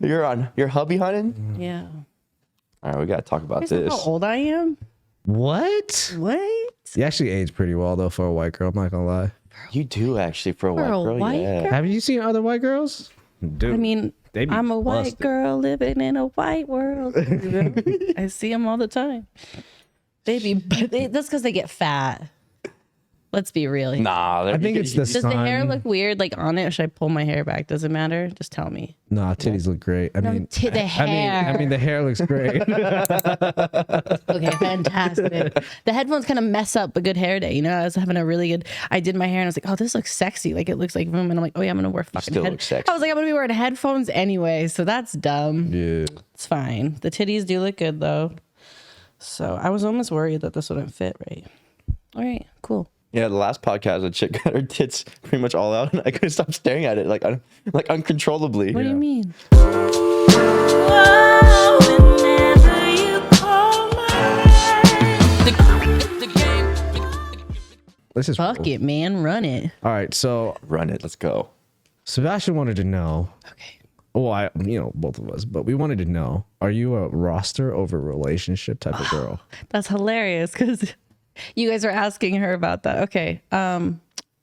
You're hubby hunting? Yeah. All right, we got to talk about Is that this. how old I am? What? You actually aged pretty well though for a white girl. I'm not gonna lie. You do actually for a white girl. Yeah. Have you seen other white girls? Dude, I mean, I'm a white girl living in a white world. I see them all the time. But that's because they get fat. Let's be real. Nah, I think it's the Does sun. the hair look weird like on it, or should I pull my hair back? Does it matter? Just tell me. Nah, titties look great. I mean, the hair. I mean, the hair looks great. Okay, fantastic. The headphones kind of mess up a good hair day. You know, I was having a really good. I did my hair and I was like, oh, this looks sexy. Like it looks like room. And I'm like, oh yeah, I'm gonna wear fucking still look sexy. I was like, I'm gonna be wearing headphones anyway, so that's dumb. Yeah. It's fine. The titties do look good though. So I was almost worried that this wouldn't fit right. All right, cool. Yeah, the last podcast, a chick got her tits pretty much all out, and I couldn't stop staring at it like uncontrollably. What do you mean? This is Fuck it, man. Run it. All right, so Run it. Let's go. Sebastian wanted to know. Okay. Well, both of us, but we wanted to know: are you a roster over relationship type of girl? That's hilarious because you guys are asking her about that. Okay.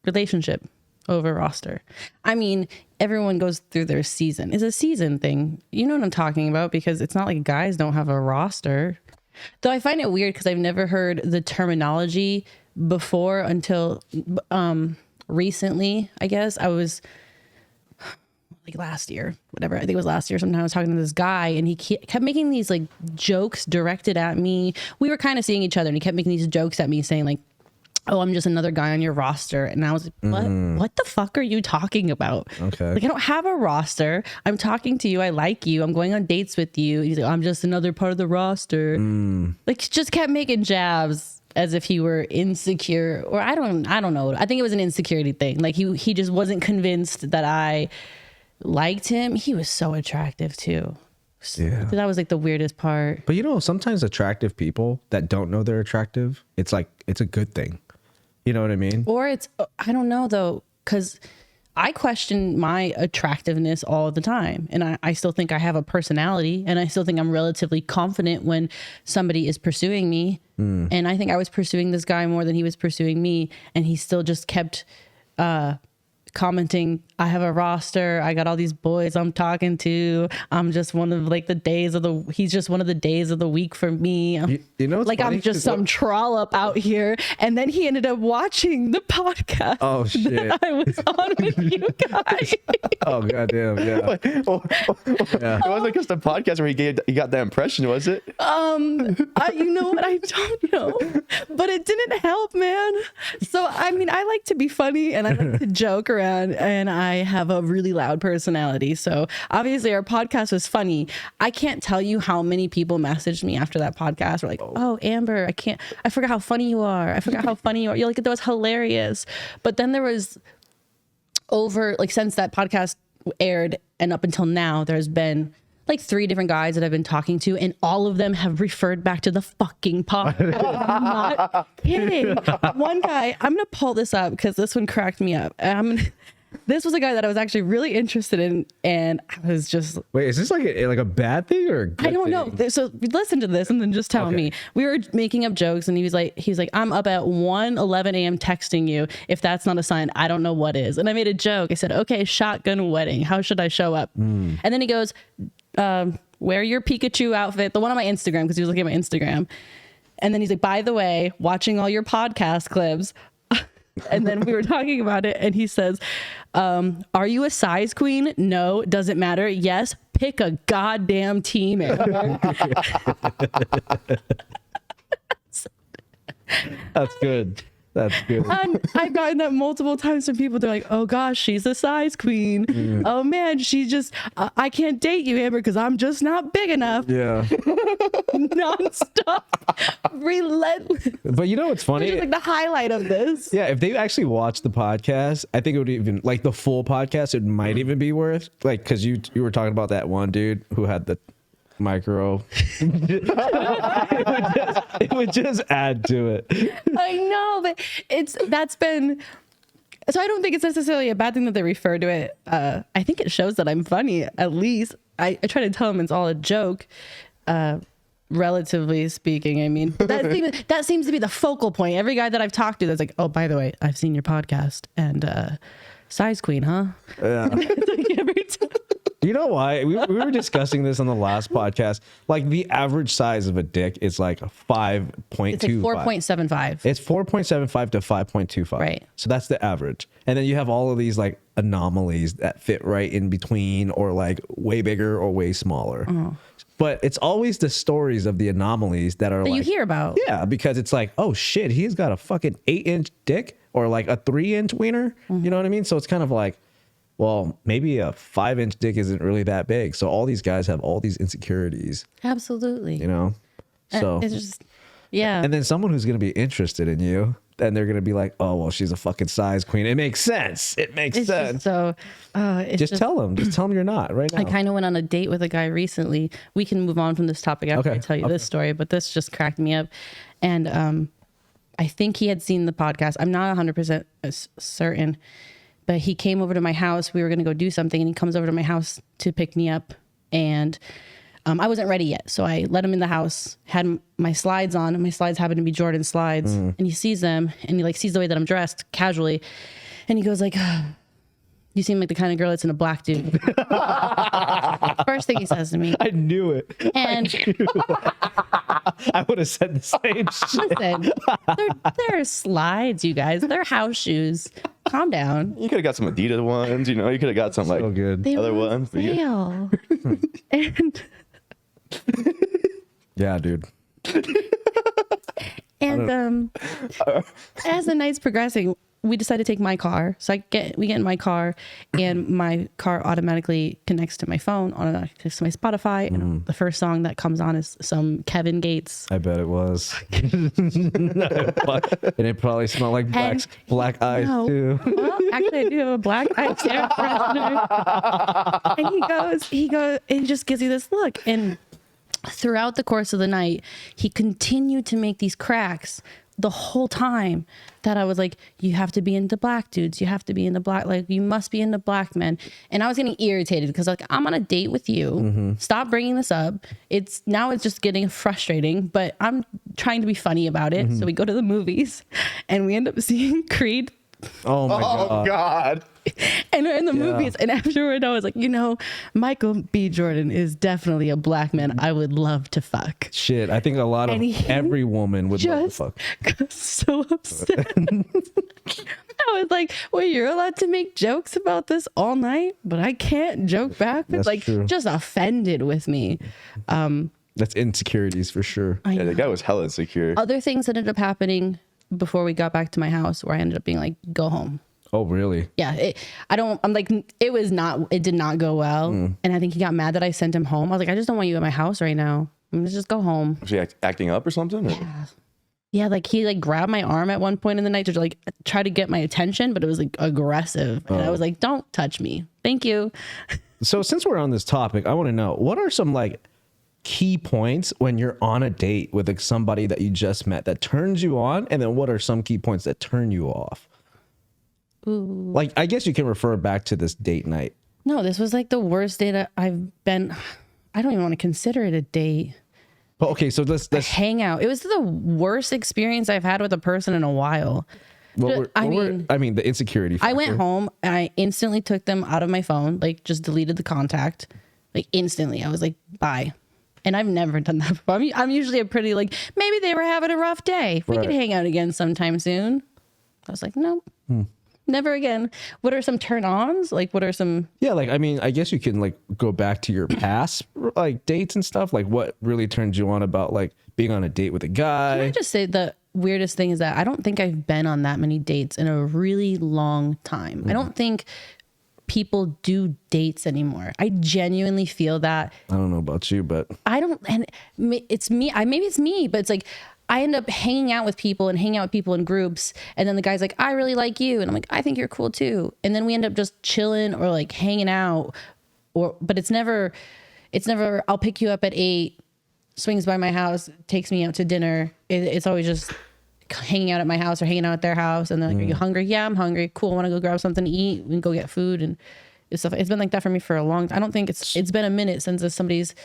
Relationship over roster. I mean, everyone goes through their season. It's a season thing. You know what I'm talking about, because it's not like guys don't have a roster. Though I find it weird because I've never heard the terminology before until recently, I guess. I was like last year, whatever. I think it was last year sometime. I was talking to this guy and he kept making these like jokes directed at me. We were kind of seeing each other and he kept making these jokes at me saying like, oh, I'm just another guy on your roster. And I was like, what the fuck are you talking about? Okay. Like, I don't have a roster. I'm talking to you. I like you. I'm going on dates with you. And he's like, I'm just another part of the roster. Like, just kept making jabs as if he were insecure, or I don't know. I think it was an insecurity thing. Like he just wasn't convinced that I liked him. He was so attractive too. Yeah. That was like the weirdest part. But sometimes attractive people that don't know they're attractive, it's like, it's a good thing. You know what I mean? Or it's, I don't know though, because I question my attractiveness all the time. And I still think I have a personality, and I still think I'm relatively confident when somebody is pursuing me. And I think I was pursuing this guy more than he was pursuing me. And he still just kept commenting, I have a roster. I got all these boys I'm talking to. I'm just one of like he's just one of the days of the week for me. You know, like I'm just some trollop out here. And then he ended up watching the podcast. Oh shit. That I was on with you guys. Oh goddamn, yeah. It wasn't just a podcast where he got that impression, was it? You know what? I don't know, but it didn't help, man. So I mean, I like to be funny and I like to joke around, and I have a really loud personality. So obviously our podcast was funny. I can't tell you how many people messaged me after that podcast. Were like, oh, Amber, I forgot how funny you are. You're like, that was hilarious. But then there was since that podcast aired and up until now, there's been like 3 different guys that I've been talking to, and all of them have referred back to the fucking podcast. I'm not kidding. One guy, I'm gonna pull this up because this one cracked me up. This was a guy that I was actually really interested in, and I was just wait, is this like a bad thing or a good I don't thing? know. So listen to this and then just tell me. We were making up jokes, and he was like, I'm up at 1:11 a.m. texting you. If that's not a sign, I don't know what is. And I made a joke. I said, okay, shotgun wedding. How should I show up? And then he goes, wear your Pikachu outfit, the one on my Instagram, because he was looking at my Instagram. And then he's like, by the way, watching all your podcast clips. And then we were talking about it, and he says, are you a size queen? No. Does it matter? Yes. Pick a goddamn team. That's good. That's good. And I've gotten that multiple times from people. They're like, oh gosh, she's a size queen. Oh man, she just, I can't date you, Amber, because I'm just not big enough. Yeah. Nonstop. Relentless. But you know what's funny? It's just like the highlight of this. Yeah, if they actually watched the podcast, I think it would even, like the full podcast, it might even be worth, like, because you were talking about that one dude who had the micro. it would just add to it. I know, but that's been, so I don't think it's necessarily a bad thing that they refer to it. I think it shows that I'm funny, at least. I try to tell him it's all a joke, relatively speaking. I mean, that seems to be the focal point. Every guy that I've talked to that's like, oh, by the way, I've seen your podcast and size queen, huh? Yeah. Like every time. You know why? We were discussing this on the last podcast. Like the average size of a dick is like 5.25. It's like 4.75. It's 4.75 to 5.25. Right. So that's the average. And then you have all of these like anomalies that fit right in between or like way bigger or way smaller. But it's always the stories of the anomalies that are That like, you hear about. Yeah, because it's like, oh shit, he's got a fucking 8-inch dick or like a 3-inch wiener. You know what I mean? So it's kind of like, well, maybe a 5-inch dick isn't really that big. So all these guys have all these insecurities. Absolutely. You know? So It's just, yeah. and then someone who's going to be interested in you, then they're going to be like, oh, well, she's a fucking size queen. It makes sense. It makes It's sense. just so, Just tell them. Just tell them you're not right now. I kind of went on a date with a guy recently. We can move on from this topic after I tell you this story, but this just cracked me up. And I think he had seen the podcast. I'm not 100% certain, but he came over to my house. We were going to go do something, and he comes over to my house to pick me up. And I wasn't ready yet, so I let him in the house, had my slides on, and my slides happen to be Jordan slides. And he sees them, and he like sees the way that I'm dressed casually, and he goes like, you seem like the kind of girl that's in a black dude. First thing he says to me. I knew it. And I would have said the same shit. listen, they're slides, you guys. They're house shoes. Calm down. You could have got some Adidas ones, you know. You could have got some like So good. They other were ones. on sale. And Yeah, dude. as the night's progressing, we decide to take my car. So we get in my car, and my car automatically connects to my phone, automatically connects to my Spotify. And the first song that comes on is some Kevin Gates. I bet it was. And it probably smelled like black eyes No. too. Well, actually, I do have a black eye air freshener. And he just gives you this look. And throughout the course of the night, he continued to make these cracks the whole time that I was like, you have to be into black dudes. You have to be into black, like you must be into black men. And I was getting irritated because like, I'm on a date with you. Stop bringing this up. It's just getting frustrating, but I'm trying to be funny about it. So we go to the movies and we end up seeing Creed. Oh my god. God. And we're in the movies, and afterward I was like, Michael B. Jordan is definitely a black man I would love to fuck. Shit, I think a lot of every woman would love to fuck. Got so upset. I was like, well, you're allowed to make jokes about this all night, but I can't joke back. It's That's like true. just offended with me. That's insecurities for sure. Yeah, the guy was hella insecure. Other things that ended up happening before we got back to my house, where I ended up being like, go home. Oh, really? Yeah, it did not go well. And I think he got mad that I sent him home. I was like, I just don't want you at my house right now. Let's just go home. Was he acting up or something? Or? Yeah, like he like grabbed my arm at one point in the night to like try to get my attention, but it was like aggressive. And I was like, don't touch me. Thank you. So since we're on this topic, I want to know, what are some like key points when you're on a date with like somebody that you just met that turns you on? And then what are some key points that turn you off? Ooh. Like, I guess you can refer back to this date night. No, this was like the worst date I've been. I don't even want to consider it a date. But okay, so let's Hang out. It was the worst experience I've had with a person in a while. I mean the insecurity factor. I went home and I instantly took them out of my phone, like just deleted the contact, like instantly. I was like, bye. And I've never done that before. I'm usually a pretty like, maybe they were having a rough day. We could hang out again sometime soon. I was like, no. Never again. What are some turn-ons? Like, what are some... Yeah, like, I mean, I guess you can, like, go back to your past, like, dates and stuff. Like, what really turns you on about, like, being on a date with a guy? Can I just say the weirdest thing is that I don't think I've been on that many dates in a really long time. I don't think people do dates anymore. I genuinely feel that. I don't know about you, but... I don't... And it's me. Maybe it's me, but it's like... I end up hanging out with people in groups. And then the guy's like, I really like you. And I'm like, I think you're cool too. And then we end up just chilling or like hanging out but it's never, I'll pick you up at 8, swings by my house, takes me out to dinner. It's always just hanging out at my house or hanging out at their house. And they're like, are you hungry? Yeah, I'm hungry. Cool. Want to go grab something to eat? We can go get food. And It's been like that for me for a long time. I don't think it's been a minute since somebody's.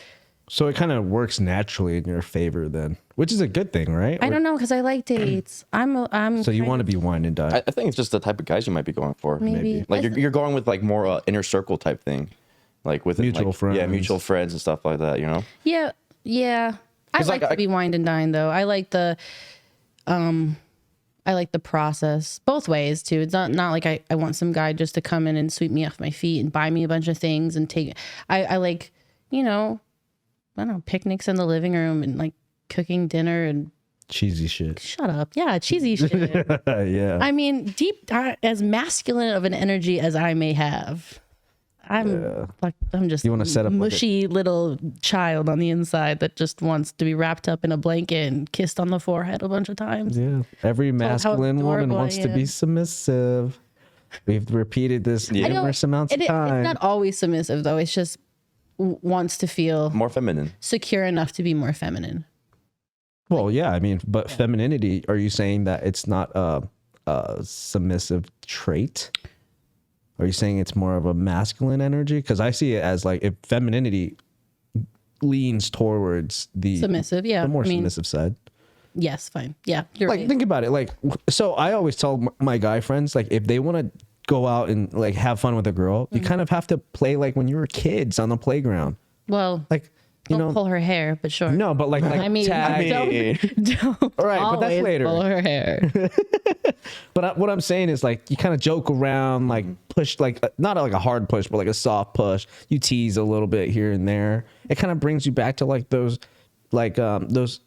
So it kind of works naturally in your favor then, which is a good thing, right? I don't know, because I like dates. I'm. So you want to be wine and dine. I think it's just the type of guys you might be going for. Maybe. Like you're going with like more inner circle type thing, like with Mutual friends. Yeah, mutual friends and stuff like that. You know. Yeah. I like to be wined and dined though. I like the process both ways too. It's not like I want some guy just to come in and sweep me off my feet and buy me a bunch of things and take. I like, you know, I don't know, picnics in the living room and like cooking dinner and cheesy shit. Shut up. Yeah, cheesy shit. Yeah. I mean, as masculine of an energy as I may have, I'm just you want to set up mushy little child on the inside that just wants to be wrapped up in a blanket and kissed on the forehead a bunch of times. Yeah. Every masculine woman wants to be submissive. We've repeated this numerous amounts of times. It's not always submissive though. It's just wants to feel more feminine, secure enough to be more feminine. Well, yeah, I mean, but femininity, are you saying that it's not a submissive trait? Are you saying it's more of a masculine energy? Because I see it as like if femininity leans towards the submissive, the more submissive side. Yes, fine. Yeah, you're like, right. Think about it. Like, so I always tell my guy friends, like, if they want to go out and like have fun with a girl, you kind of have to play like when you were kids on the playground. Well, like, you don't pull her hair, but sure. No, but like I mean, don't all right, but that's later. Pull her hair. But what I'm saying is like you kind of joke around, like push, like not like a hard push, but like a soft push. You tease a little bit here and there. It kind of brings you back to like those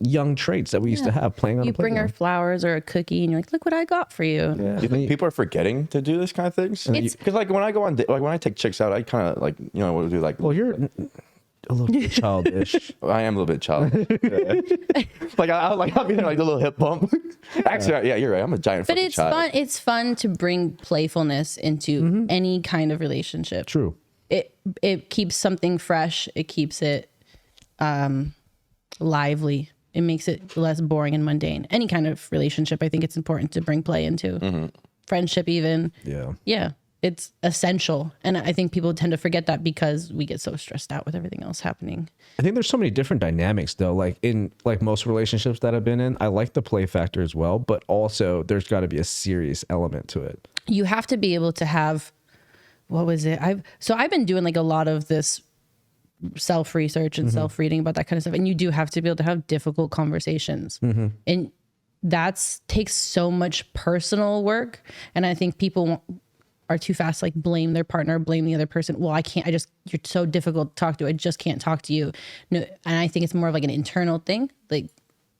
young traits that we used to have playing on. You bring her flowers or a cookie, and you're like, "Look what I got for you." Yeah. You think people are forgetting to do this kind of things? Because like when I go on, like when I take chicks out, I kind of like what do like. Well, you're a little bit childish. I am a little bit childish. Yeah. Like I'll be there like a little hip bump. Actually, yeah, you're right. I'm a giant. But it's child. fun. It's fun to bring playfulness into any kind of relationship. True. It keeps something fresh. It keeps it lively. It makes it less boring and mundane. Any kind of relationship, I think it's important to bring play into. Friendship, even. Yeah. It's essential. And I think people tend to forget that because we get so stressed out with everything else happening. I think there's so many different dynamics though. Like in like most relationships that I've been in, I like the play factor as well, but also there's got to be a serious element to it. You have to be able to have, what was it? I've been doing like a lot of this self-research and self-reading about that kind of stuff. And you do have to be able to have difficult conversations. And that takes so much personal work. And I think people are too fast to like blame their partner, blame the other person. Well, you're so difficult to talk to. I just can't talk to you. No, and I think it's more of like an internal thing. Like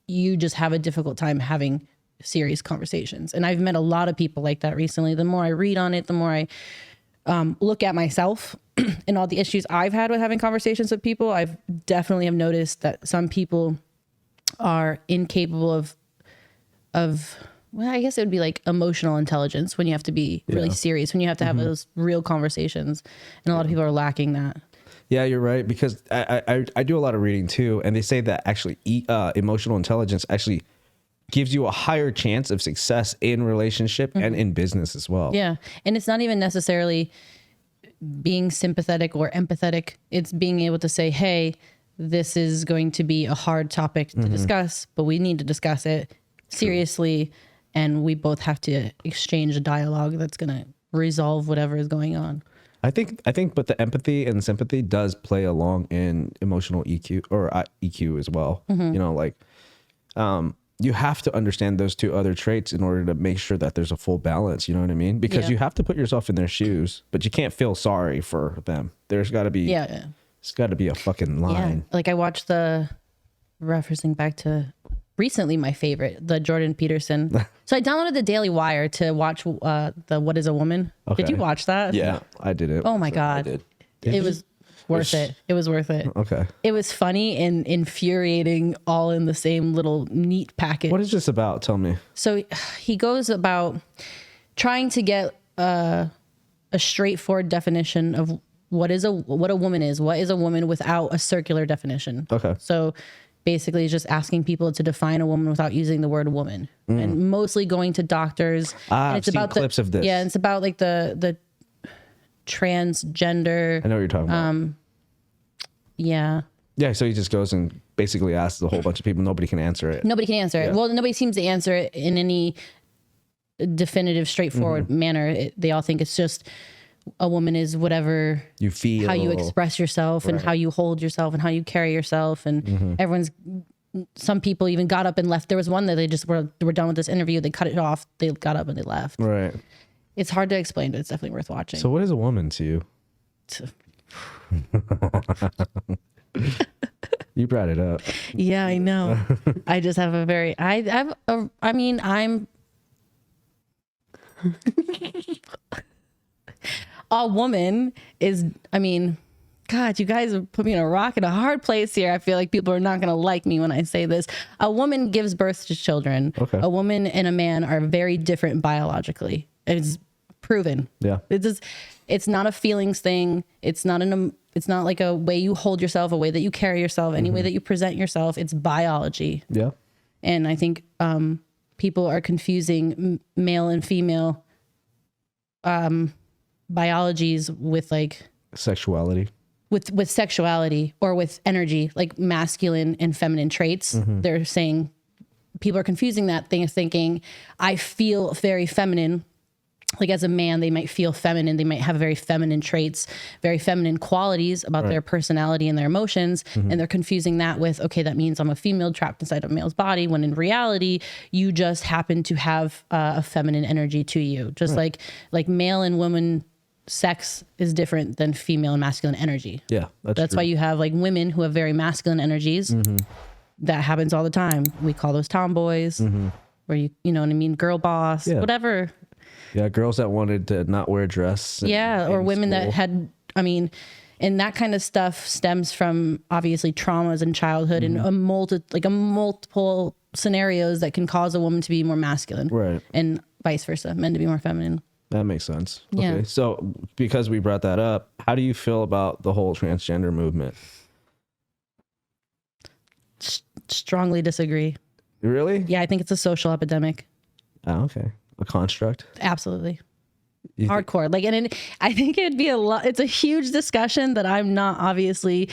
you just have a difficult time having serious conversations. And I've met a lot of people like that recently. The more I read on it, the more I look at myself and all the issues I've had with having conversations with people. I've definitely have noticed that some people are incapable of well, I guess it would be like emotional intelligence when you have to be really serious, when you have to have those real conversations. And a lot of people are lacking that. Yeah, you're right. Because I do a lot of reading too. And they say that actually emotional intelligence actually gives you a higher chance of success in relationship and in business as well. Yeah. And it's not even necessarily being sympathetic or empathetic. It's being able to say, hey, this is going to be a hard topic to discuss, but we need to discuss it seriously. And we both have to exchange a dialogue that's going to resolve whatever is going on. I think, but the empathy and sympathy does play along in emotional EQ or EQ as well. You know, like, you have to understand those two other traits in order to make sure that there's a full balance. You know what I mean? Because you have to put yourself in their shoes, but you can't feel sorry for them. There's got to be, it's got to be a fucking line. Like I watched referencing back to recently my favorite, the Jordan Peterson. So I downloaded the Daily Wire to watch the What is a Woman? Okay. Did you watch that? Yeah, no, I didn't. Oh my God. I did. It was worth it. It was worth it. Okay. It was funny and infuriating all in the same little neat package. What is this about? Tell me. So he goes about trying to get a straightforward definition of what a woman is. What is a woman without a circular definition? Okay. So basically just asking people to define a woman without using the word woman, and mostly going to doctors. And I've seen clips of this. Yeah, it's about like the transgender. I know what you're talking about. Yeah. Yeah, so he just goes and basically asks a whole bunch of people. Nobody can answer it. Nobody can answer it. Well, nobody seems to answer it in any definitive, straightforward manner. They all think it's just a woman is whatever you feel, how you express yourself and how you hold yourself and how you carry yourself. And some people even got up and left. There was one that they just were done with this interview. They cut it off. They got up and they left. Right. It's hard to explain, but it's definitely worth watching. So what is a woman to you? You brought it up. Yeah, I know. I just have I'm a woman is, God, you guys have put me in a rock and a hard place here. I feel like people are not going to like me when I say this. A woman gives birth to children. Okay. A woman and a man are very different biologically. It's proven. Yeah. It's not a feelings thing. It's not like a way you hold yourself, a way that you carry yourself, any way that you present yourself. It's biology. Yeah. And I think people are confusing male and female biologies with like sexuality. With sexuality or with energy, like masculine and feminine traits. They're saying people are confusing that thing, thinking I feel very feminine. Like as a man, they might feel feminine. They might have very feminine traits, very feminine qualities about their personality and their emotions. And they're confusing that with, okay, that means I'm a female trapped inside a male's body. When in reality, you just happen to have a feminine energy to you. Just like male and woman sex is different than female and masculine energy. Yeah. That's why you have like women who have very masculine energies. That happens all the time. We call those tomboys or you know what I mean? Girl boss, whatever. Yeah, girls that wanted to not wear a dress. Or women that had, and that kind of stuff stems from obviously traumas in childhood and a multiple scenarios that can cause a woman to be more masculine. Right. And vice versa, men to be more feminine. That makes sense. Yeah. Okay. So because we brought that up, how do you feel about the whole transgender movement? Strongly disagree. Really? Yeah, I think it's a social epidemic. Oh, okay. A construct? Absolutely. Hardcore. And I think it'd be it's a huge discussion that I'm not obviously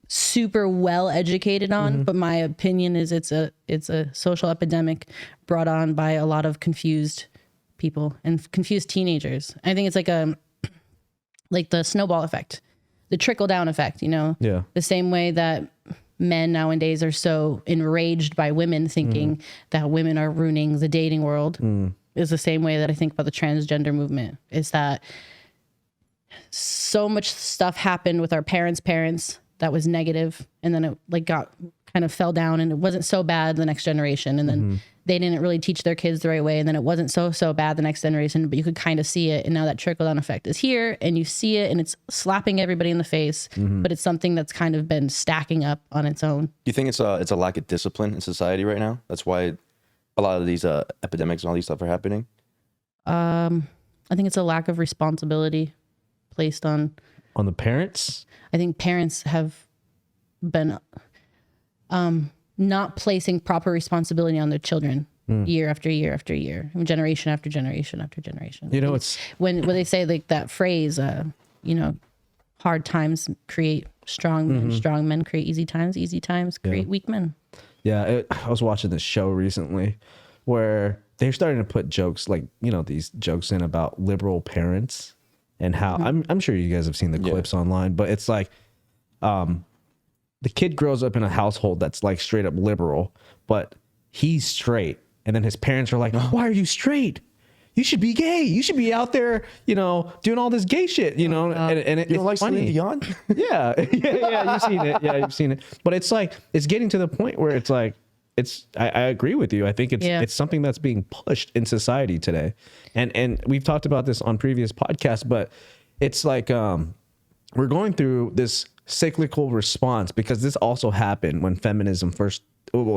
super well educated on, but my opinion is it's a social epidemic brought on by a lot of confused people and confused teenagers. I think it's like the snowball effect, the trickle down effect, Yeah. the same way that men nowadays are so enraged by women thinking that women are ruining the dating world is the same way that I think about the transgender movement, is that so much stuff happened with our parents that was negative, and then it fell down and it wasn't so bad the next generation, and then they didn't really teach their kids the right way, and then it wasn't so bad the next generation, but you could kind of see it, and now that trickle down effect is here and you see it and it's slapping everybody in the face, but it's something that's kind of been stacking up on its own. Do you think it's a lack of discipline in society right now? That's why a lot of these epidemics and all these stuff are happening? I think it's a lack of responsibility placed on the parents. I think parents have been not placing proper responsibility on their children year after year after year, generation after generation after generation. It's when they say like that phrase, hard times create strong men, strong men create easy times create weak men. Yeah, I was watching this show recently where they're starting to put jokes these jokes in about liberal parents and how I'm sure you guys have seen the clips online, but it's like the kid grows up in a household that's like straight up liberal, but he's straight. And then his parents are like, why are you straight? You should be gay. You should be out there, doing all this gay shit, and it's like funny. Dion? Yeah. You've seen it. Yeah, you've seen it. But it's like, it's getting to the point where it's like, I agree with you. I think it's something that's being pushed in society today. And we've talked about this on previous podcasts, but it's like, we're going through this cyclical response, because this also happened when feminism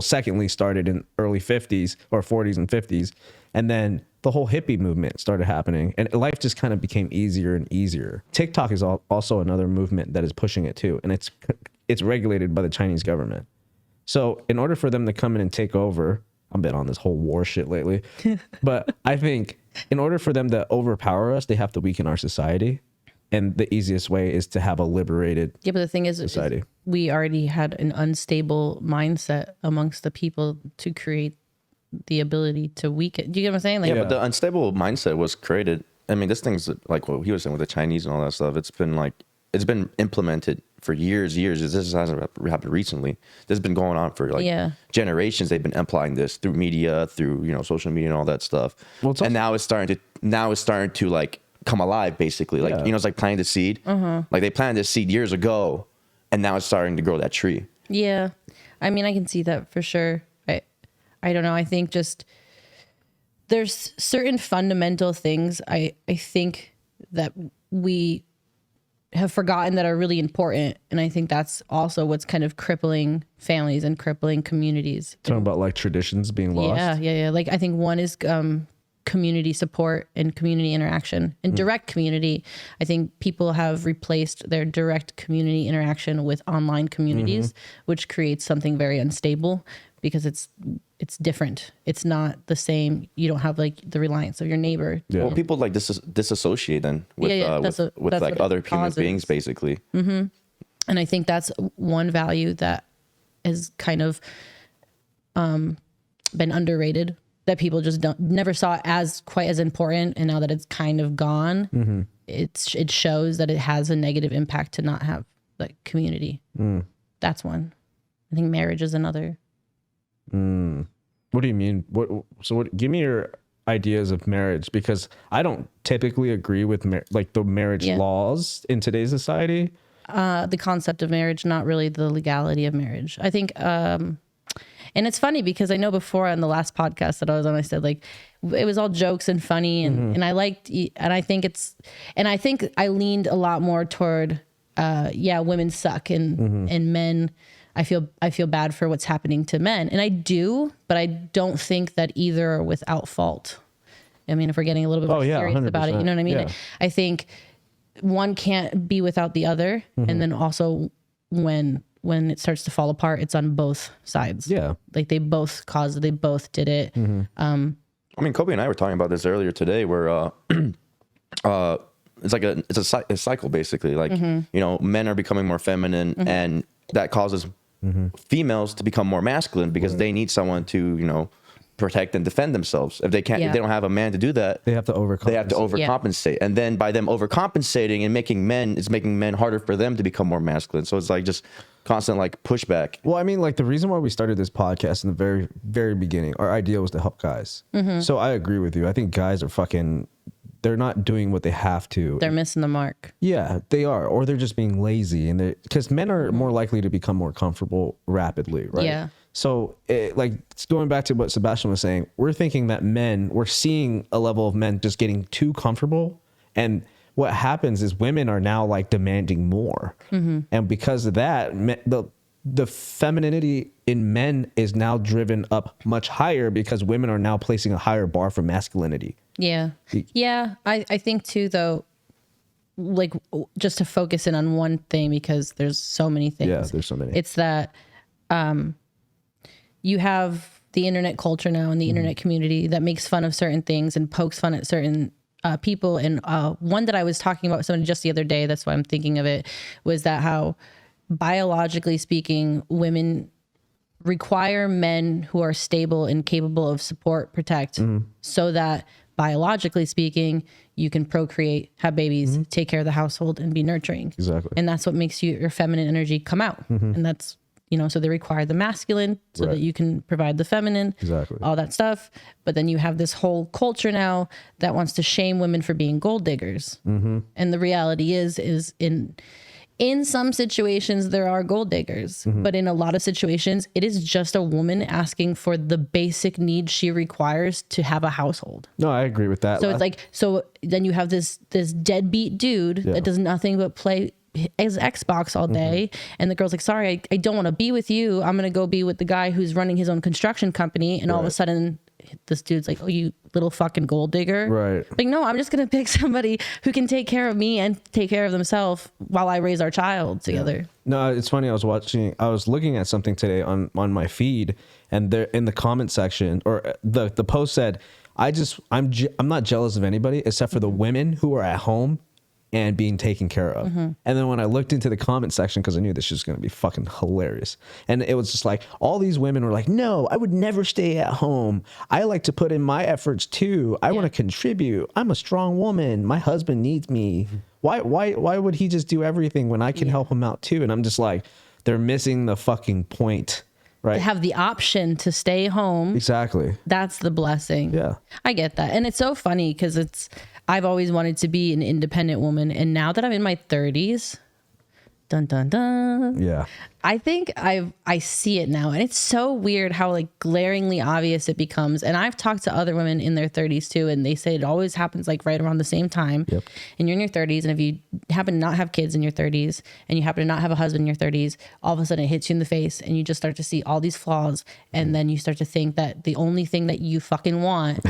secondly started in early 50s or 40s and 50s. And then the whole hippie movement started happening and life just kind of became easier and easier. TikTok is also another movement that is pushing it too. And it's regulated by the Chinese government. So in order for them to come in and take over I've been on this whole war shit lately. But I think in order for them to overpower us, they have to weaken our society. And the easiest way is to have a liberated Yeah, but the thing is society. We already had an unstable mindset amongst the people to create the ability to weaken. Do you get what I'm saying? Like, Yeah, but the unstable mindset was created. I mean, this thing's like what he was saying with the Chinese and all that stuff. It's been implemented for years. This hasn't happened recently. This has been going on for generations. They've been applying this through media, through social media and all that stuff. Well, and now it's starting to like come alive, basically. Like it's like planting the seed. Like they planted this seed years ago, and now it's starting to grow that tree. Yeah, I mean, I can see that for sure. I don't know. I think just there's certain fundamental things I think that we have forgotten that are really important. And I think that's also what's kind of crippling families and crippling communities. Talking about like traditions being lost. Yeah. Like I think one is community support and community interaction and direct community. I think people have replaced their direct community interaction with online communities, which creates something very unstable because it's different. It's not the same. You don't have like the reliance of your neighbor. Yeah. Well, people like disassociate then with like other human beings, basically. And I think that's one value that has kind of been underrated, that people just never saw as quite as important. And now that it's kind of gone, it shows that it has a negative impact to not have like community. That's one. I think marriage is another. What do you mean? Give me your ideas of marriage, because I don't typically agree with like the marriage laws in today's society. The concept of marriage, not really the legality of marriage. I think, and it's funny because I know before on the last podcast that I was on, I said like it was all jokes and funny, and I liked, and I think I leaned a lot more toward, women suck and men. I feel bad for what's happening to men, and I do, but I don't think that either are without fault. I mean, if we're getting a little bit more serious 100%. About it, you know what I mean? Yeah. I think one can't be without the other, and then also when it starts to fall apart, it's on both sides. Yeah, like they both caused it, they both did it. I mean, Kobe and I were talking about this earlier today, where it's like a cycle basically. Like men are becoming more feminine, and that causes females to become more masculine because they need someone to protect and defend themselves. If they can't, if they don't have a man to do that, they have to overcompensate. And then by them overcompensating and making men harder for them to become more masculine. So it's like just constant like pushback. Well, I mean, like the reason why we started this podcast in the very, very beginning, our idea was to help guys. So I agree with you. I think guys are they're not doing what they have to. They're missing the mark. Yeah, they are. Or they're just being lazy. And because men are more likely to become more comfortable rapidly, right? Yeah. So like going back to what Sebastian was saying, we're thinking that we're seeing a level of men just getting too comfortable. And what happens is women are now like demanding more. And because of that, the femininity in men is now driven up much higher because women are now placing a higher bar for masculinity. Yeah. I think too, though, like just to focus in on one thing, because there's so many things. Yeah, there's so many. It's that you have the internet culture now and the internet community that makes fun of certain things and pokes fun at certain people. And one that I was talking about with somebody just the other day, that's why I'm thinking of it, was that how biologically speaking, women require men who are stable and capable of support, protect, so that biologically speaking, you can procreate, have babies, take care of the household, and be nurturing. Exactly. And that's what makes your feminine energy come out. And that's, so they require the masculine so that you can provide the feminine, all that stuff. But then you have this whole culture now that wants to shame women for being gold diggers. And the reality is in some situations, there are gold diggers, but in a lot of situations, it is just a woman asking for the basic needs she requires to have a household. No, I agree with that. So it's like, so then you have this deadbeat dude that does nothing but play his Xbox all day. And the girl's like, sorry, I don't want to be with you. I'm going to go be with the guy who's running his own construction company. And all of a sudden this dude's like, oh, you little fucking gold digger. Right. Like, no, I'm just going to pick somebody who can take care of me and take care of themselves while I raise our child together. Yeah. No, it's funny. I was looking at something today on my feed, and there in the comment section, or the post said, I'm not jealous of anybody except for the women who are at home and being taken care of. And then when I looked into the comment section, because I knew this was going to be fucking hilarious, and it was just like all these women were like, no, I would never stay at home. I like to put in my efforts too. I want to contribute. I'm a strong woman. My husband needs me. Why would he just do everything when I can help him out too? And I'm just like, they're missing the fucking point. Right. To have the option to stay home. Exactly. That's the blessing. Yeah. I get that. And it's so funny because I've always wanted to be an independent woman. And now that I'm in my 30s, dun, dun, dun. Yeah. I think I see it now. And it's so weird how like glaringly obvious it becomes. And I've talked to other women in their 30s too. And they say it always happens like right around the same time. Yep. And you're in your 30s. And if you happen to not have kids in your 30s and you happen to not have a husband in your 30s, all of a sudden it hits you in the face and you just start to see all these flaws. And then you start to think that the only thing that you fucking want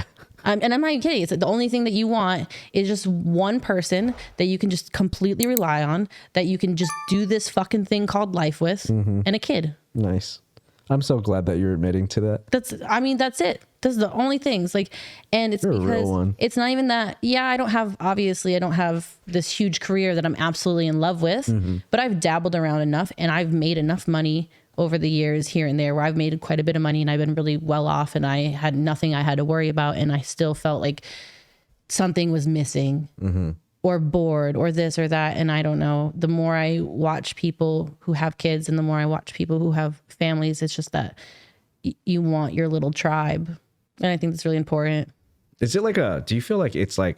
and I'm not even kidding. It's like the only thing that you want is just one person that you can just completely rely on, that you can just do this fucking thing called life with, and a kid. Nice. I'm so glad that you're admitting to that. That's it. That's the only things like, and it's You're because it's not even that. Yeah, I don't have this huge career that I'm absolutely in love with, but I've dabbled around enough and I've made enough money over the years here and there where I've made quite a bit of money and I've been really well off and I had nothing I had to worry about. And I still felt like something was missing or bored or this or that. And I don't know, the more I watch people who have kids and the more I watch people who have families, it's just that you want your little tribe. And I think that's really important. Is it like do you feel like it's like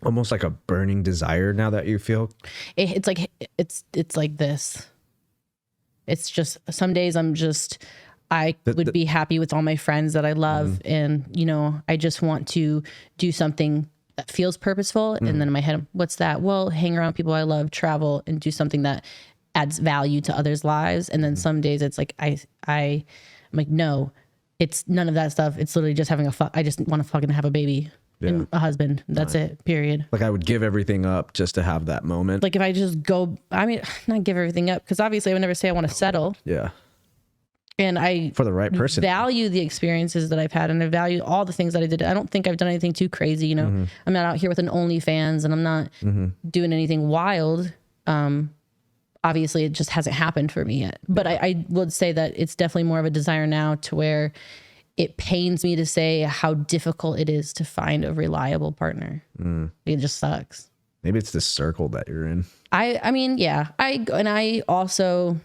almost like a burning desire now that you feel? It's like this. It's just some days I would be happy with all my friends that I love. And, I just want to do something that feels purposeful. And then in my head, what's that? Well, hang around people I love, travel, and do something that adds value to others' lives. And then some days it's like, I'm like, no, it's none of that stuff. It's literally just having I just want to fucking have a baby. Yeah. And a husband. That's it, period. Like I would give everything up just to have that moment. Like if I just go, not give everything up, because obviously I would never say I want to settle. Yeah. And I, for the right person, value the experiences that I've had and I value all the things that I did. I don't think I've done anything too crazy. I'm not out here with an OnlyFans and I'm not doing anything wild. Obviously it just hasn't happened for me yet, but I would say that it's definitely more of a desire now to where it pains me to say how difficult it is to find a reliable partner. It just sucks. Maybe it's this circle that you're in. I mean, yeah. I also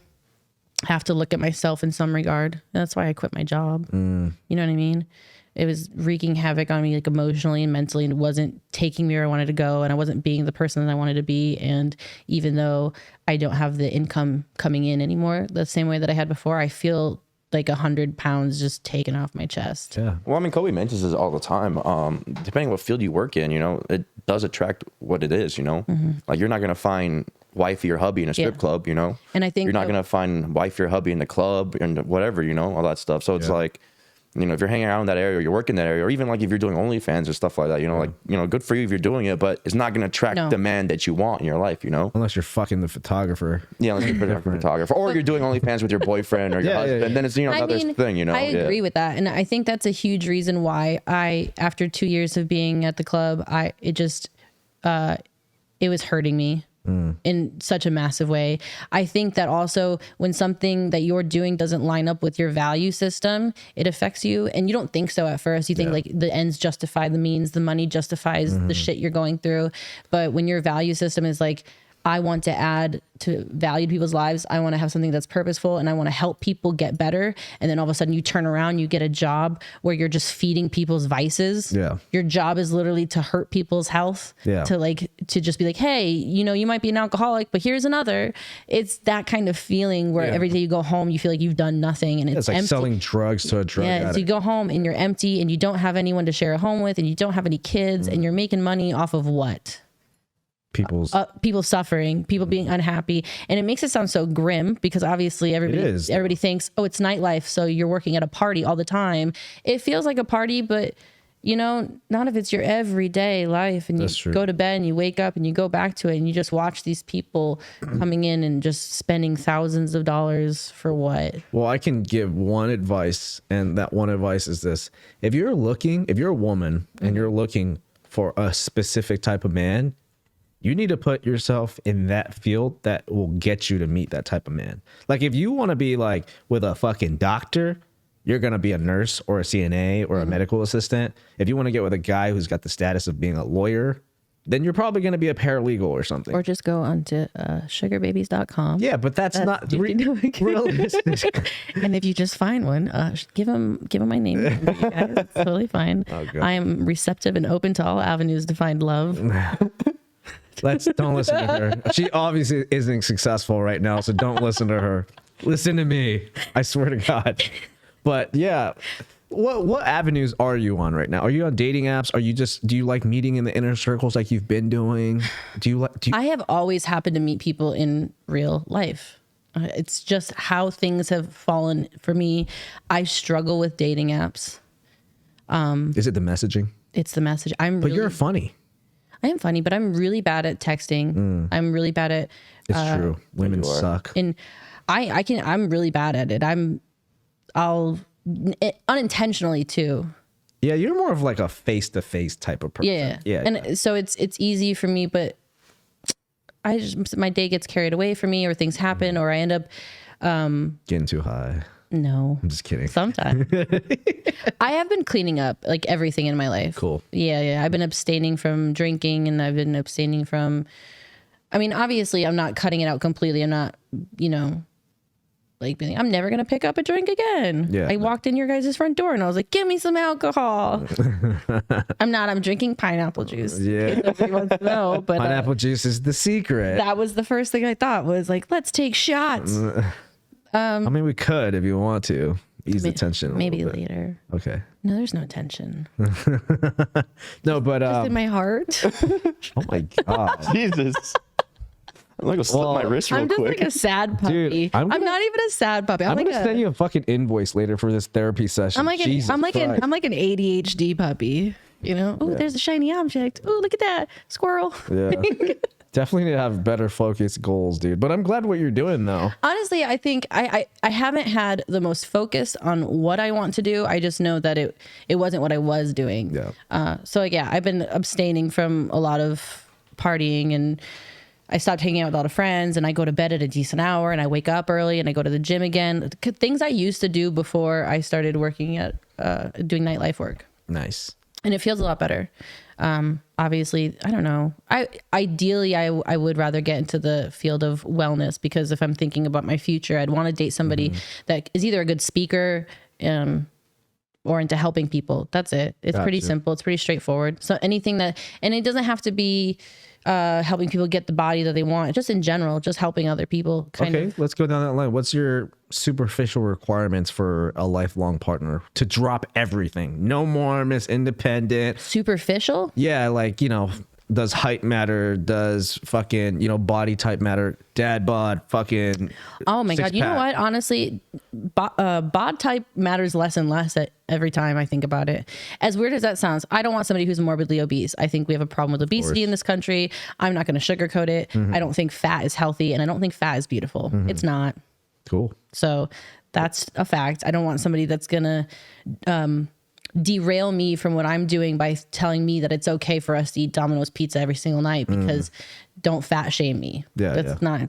have to look at myself in some regard. That's why I quit my job. You know what I mean? It was wreaking havoc on me, like emotionally and mentally, and it wasn't taking me where I wanted to go, and I wasn't being the person that I wanted to be. And even though I don't have the income coming in anymore the same way that I had before, I feel like 100 pounds just taken off my chest. Yeah. Well, I mean, Kobe mentions this all the time. Depending on what field you work in, it does attract what it is, Like you're not going to find wifey or hubby in a strip club, And I think you're not going to find wifey or hubby in the club and whatever, all that stuff. So it's like, if you're hanging around in that area or you're working in that area, or even like if you're doing OnlyFans or stuff like that, good for you if you're doing it, but it's not going to attract the man that you want in your life, Unless you're fucking the photographer. Yeah, unless you're a photographer. Or you're doing OnlyFans with your boyfriend or your husband. Then it's, another thing, I agree with that. And I think that's a huge reason why after 2 years of being at the club, it was hurting me. In such a massive way. I think that also when something that you're doing doesn't line up with your value system, it affects you. And you don't think so at first. You think like the ends justify the means, the money justifies the shit you're going through. But when your value system is like, I want to add to value to people's lives. I want to have something that's purposeful and I want to help people get better. And then all of a sudden you turn around, you get a job where you're just feeding people's vices. Yeah. Your job is literally to hurt people's health. Yeah. To just be like, hey, you might be an alcoholic, but here's another. It's that kind of feeling where every day you go home, you feel like you've done nothing and it's like empty. selling drugs to a drug addict. So you go home and you're empty and you don't have anyone to share a home with and you don't have any kids and you're making money off of what? people suffering, people being unhappy, and it makes it sound so grim because obviously everybody thinks, oh, it's nightlife, so you're working at a party all the time. It feels like a party, but you know, none of it's your everyday life. And you go to bed and you wake up and you go back to it and you just watch these people coming in and just spending thousands of dollars for what? Well, I can give one advice, and that one advice is this. If you're a woman and you're looking for a specific type of man, you need to put yourself in that field that will get you to meet that type of man. Like if you want to be like with a fucking doctor, you're going to be a nurse or a CNA or a medical assistant. If you want to get with a guy who's got the status of being a lawyer, then you're probably going to be a paralegal or something. Or just go onto sugarbabies.com. Yeah, but that's not realistic. And if you just find one, give him my name. Guys. It's totally fine. I am receptive and open to all avenues to find love. Don't listen to her. She obviously isn't successful right now, so don't listen to her. Listen to me. I swear to God. But yeah, what avenues are you on right now? Are you on dating apps? Do you like meeting in the inner circles like you've been doing? I have always happened to meet people in real life. It's just how things have fallen for me. I struggle with dating apps. Is it the messaging? It's the message. But you're funny. I am funny, but I'm really bad at texting. I'm really bad at. It's true. Women suck. And I'm really bad at it. I'll unintentionally too. Yeah, you're more of like a face-to-face type of person. Yeah. And so it's easy for me, but my day gets carried away from me, or things happen, or I end up getting too high. No, I'm just kidding. Sometimes. I have been cleaning up like everything in my life. Cool. Yeah. I've been abstaining from drinking, and I've been abstaining from, I mean, obviously I'm not cutting it out completely. I'm not, like being, I'm never going to pick up a drink again. Yeah. I walked in your guys' front door and I was like, give me some alcohol. I'm drinking pineapple juice. Yeah. Nobody wants to know, but pineapple juice is the secret. That was the first thing I thought was like, let's take shots. I mean, we could if you want to ease the tension. Maybe later. Okay. No, there's no tension. No, but just in my heart. Oh my God. Jesus. I'm gonna slip my wrist real quick. I'm just like a sad puppy. Dude, I'm not even a sad puppy. I'm gonna send you a fucking invoice later for this therapy session. I'm like an ADHD puppy. Oh, there's a shiny object. Oh, look at that squirrel. Yeah. Definitely need to have better focused goals, dude. But I'm glad what you're doing, though. Honestly, I think I haven't had the most focus on what I want to do. I just know that it wasn't what I was doing. Yeah. So yeah, I've been abstaining from a lot of partying, and I stopped hanging out with a lot of friends, and I go to bed at a decent hour, and I wake up early, and I go to the gym again. Things I used to do before I started working at doing nightlife work. Nice. And it feels a lot better. Obviously, I don't know. Ideally, I would rather get into the field of wellness, because if I'm thinking about my future, I'd want to date somebody that is either a good speaker, or into helping people. That's it. It's pretty simple. It's pretty straightforward. So anything and it doesn't have to be helping people get the body that they want. Just in general, just helping other people. Okay, let's go down that line. What's your superficial requirements for a lifelong partner to drop everything? No more Miss Independent. Superficial? Yeah, like, does height matter? Does fucking, body type matter? Dad bod, fucking. Oh my God. You know what? Honestly, bod type matters less and less every time I think about it. As weird as that sounds, I don't want somebody who's morbidly obese. I think we have a problem with obesity in this country. I'm not going to sugarcoat it. I don't think fat is healthy, and I don't think fat is beautiful. It's not. Cool. So that's a fact. I don't want somebody that's going to derail me from what I'm doing by telling me that it's okay for us to eat Domino's pizza every single night, because don't fat shame me. Yeah, it's not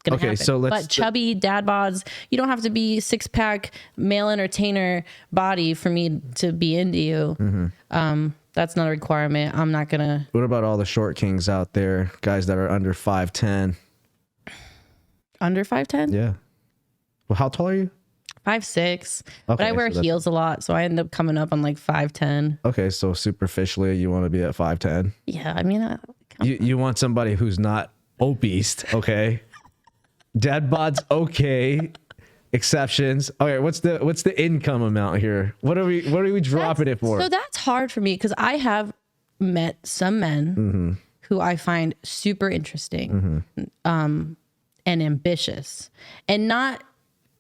gonna happen. So but chubby dad bods, you don't have to be 6-pack male entertainer body for me to be into you. That's not a requirement. I'm not gonna. What about all the short kings out there, guys that are under 5'10"? Under 5'10"? Yeah. Well, how tall are you? 5'6", but I wear heels a lot, so I end up coming up on like 5'10". Okay, so superficially, you want to be at 5'10"? Yeah, I mean, you want somebody who's not obese, okay? Dad bod's okay. Exceptions. Okay, what's the income amount here? What are we dropping it for? So that's hard for me, because I have met some men who I find super interesting, and ambitious, and not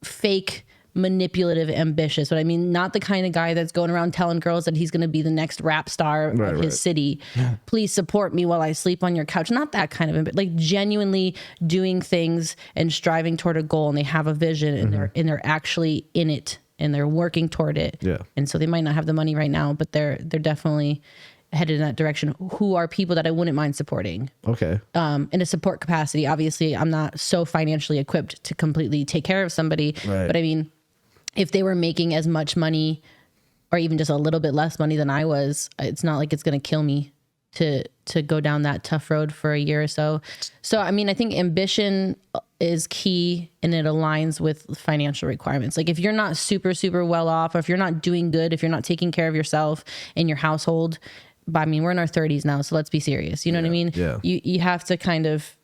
fake manipulative ambitious. What I mean, not the kind of guy that's going around telling girls that he's going to be the next rap star of his city. Please support me while I sleep on your couch. Not that kind of like genuinely doing things and striving toward a goal, and they have a vision, and they're actually in it, and they're working toward it. Yeah. And so they might not have the money right now, but they're definitely headed in that direction. Who are people that I wouldn't mind supporting? Okay. In a support capacity. Obviously, I'm not so financially equipped to completely take care of somebody, but I mean, if they were making as much money or even just a little bit less money than I was, it's not like it's going to kill me to go down that tough road for a year or so. So, I mean, I think ambition is key, and it aligns with financial requirements. Like if you're not super, super well off, or if you're not doing good, if you're not taking care of yourself and your household, but I mean, we're in our 30s now, so let's be serious. You know what I mean? Yeah. You have to kind of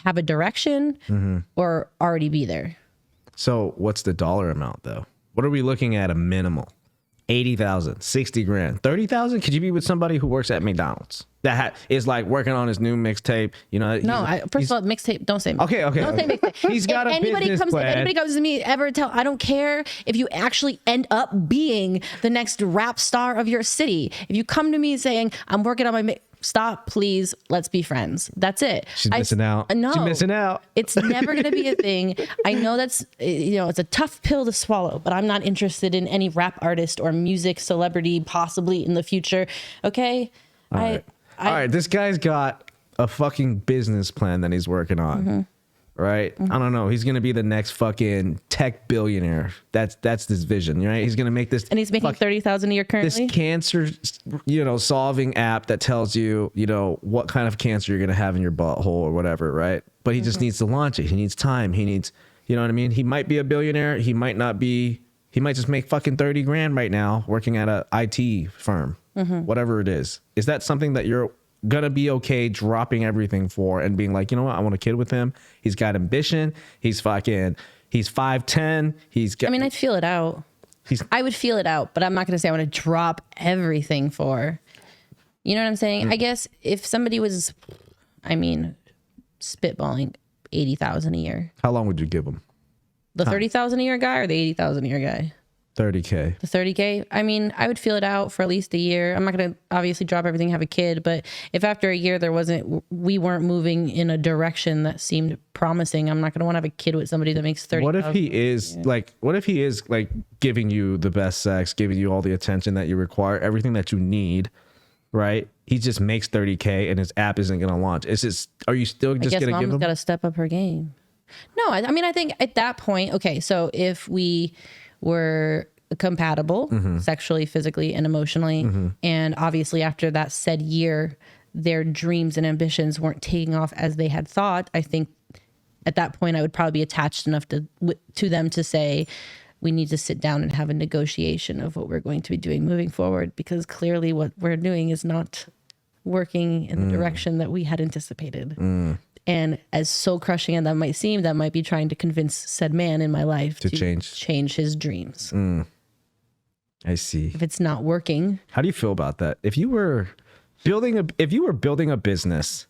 have a direction or already be there. So what's the dollar amount though? What are we looking at a minimal? 80,000, 60 grand, 30,000? Could you be with somebody who works at McDonald's that is like working on his new mixtape? You know, first of all, mixtape, don't say mixtape. Okay. Don't say mixtape. He's got a business plan. If anybody comes to me, I don't care if you actually end up being the next rap star of your city. If you come to me saying, I'm working on my stop, please, let's be friends. That's it. She's missing out. No, she's missing out. It's never going to be a thing. I know that's, it's a tough pill to swallow, but I'm not interested in any rap artist or music celebrity possibly in the future. Okay. All right. This guy's got a fucking business plan that he's working on. Right? I don't know. He's going to be the next fucking tech billionaire. That's his vision, right? He's going to make this. And he's making 30,000 a year currently. This cancer, solving app that tells you, what kind of cancer you're going to have in your butthole or whatever, right? But he just needs to launch it. He needs time. He needs, you know what I mean? He might be a billionaire. He might not be. He might just make fucking 30 grand right now working at a IT firm, whatever it is. Is that something that you're gonna be okay dropping everything for and being like, you know what, I want a kid with him. He's got ambition. He's 5'10". He's got. I mean, I'd feel it out. I would feel it out, but I'm not gonna say I want to drop everything for. You know what I'm saying? I guess if somebody was, spitballing 80,000 a year. How long would you give him? The 30,000 a year guy or the 80,000 a year guy? 30K. The 30K. I mean, I would feel it out for at least a year. I'm not going to obviously drop everything, have a kid, but if after a year we weren't moving in a direction that seemed promising, I'm not going to want to have a kid with somebody that makes 30,000. What if he is like giving you the best sex, giving you all the attention that you require, everything that you need, right? He just makes 30K and his app isn't going to launch. Are you still just going to give him? Mom's got to step up her game. No, I think at that point, okay, so if we were compatible sexually, physically, and emotionally, and obviously after that said year, their dreams and ambitions weren't taking off as they had thought, I think at that point I would probably be attached enough to them to say, we need to sit down and have a negotiation of what we're going to be doing moving forward, because clearly what we're doing is not working in the direction that we had anticipated. And as soul crushing as that might seem, that might be trying to convince said man in my life to change his dreams. I see. If it's not working. How do you feel about that? If you were building a business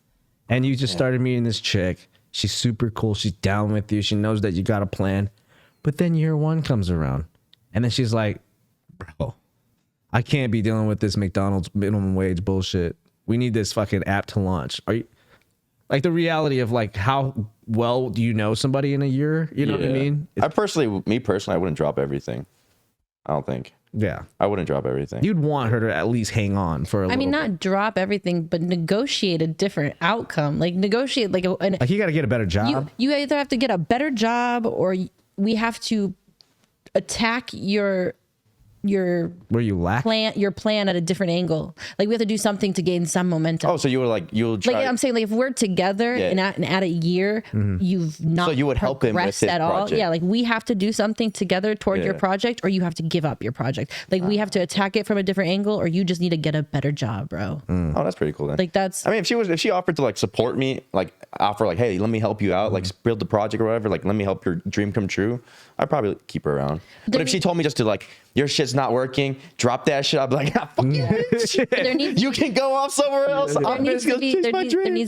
and you just started meeting this chick, she's super cool, she's down with you, she knows that you got a plan, but then year one comes around and then she's like, bro, I can't be dealing with this McDonald's minimum wage bullshit. We need this fucking app to launch. Are you like the reality of like how well do you know somebody in a year? You know what I mean? I wouldn't drop everything. I don't think. Yeah. I wouldn't drop everything. You'd want her to at least hang on for a little bit. Not drop everything, but negotiate a different outcome. Like negotiate like you got to get a better job. You either have to get a better job or we have to attack your where you lack your plan at a different angle. Like we have to do something to gain some momentum. Oh, so you were like, you'll try. Like I'm saying, like if we're together and at a year, you've not so you would help him with his at all. Project. Yeah, like we have to do something together toward your project, or you have to give up your project. Like we have to attack it from a different angle, or you just need to get a better job, bro. Oh, that's pretty cool then. Like that's. I mean, if she offered to like support me, like offer like, hey, let me help you out, like build the project or whatever, like let me help your dream come true, I'd probably keep her around. But if she told me just to like, your shit's not working, drop that shit, I'd be like, fuck you, bitch. You can go off somewhere else. There needs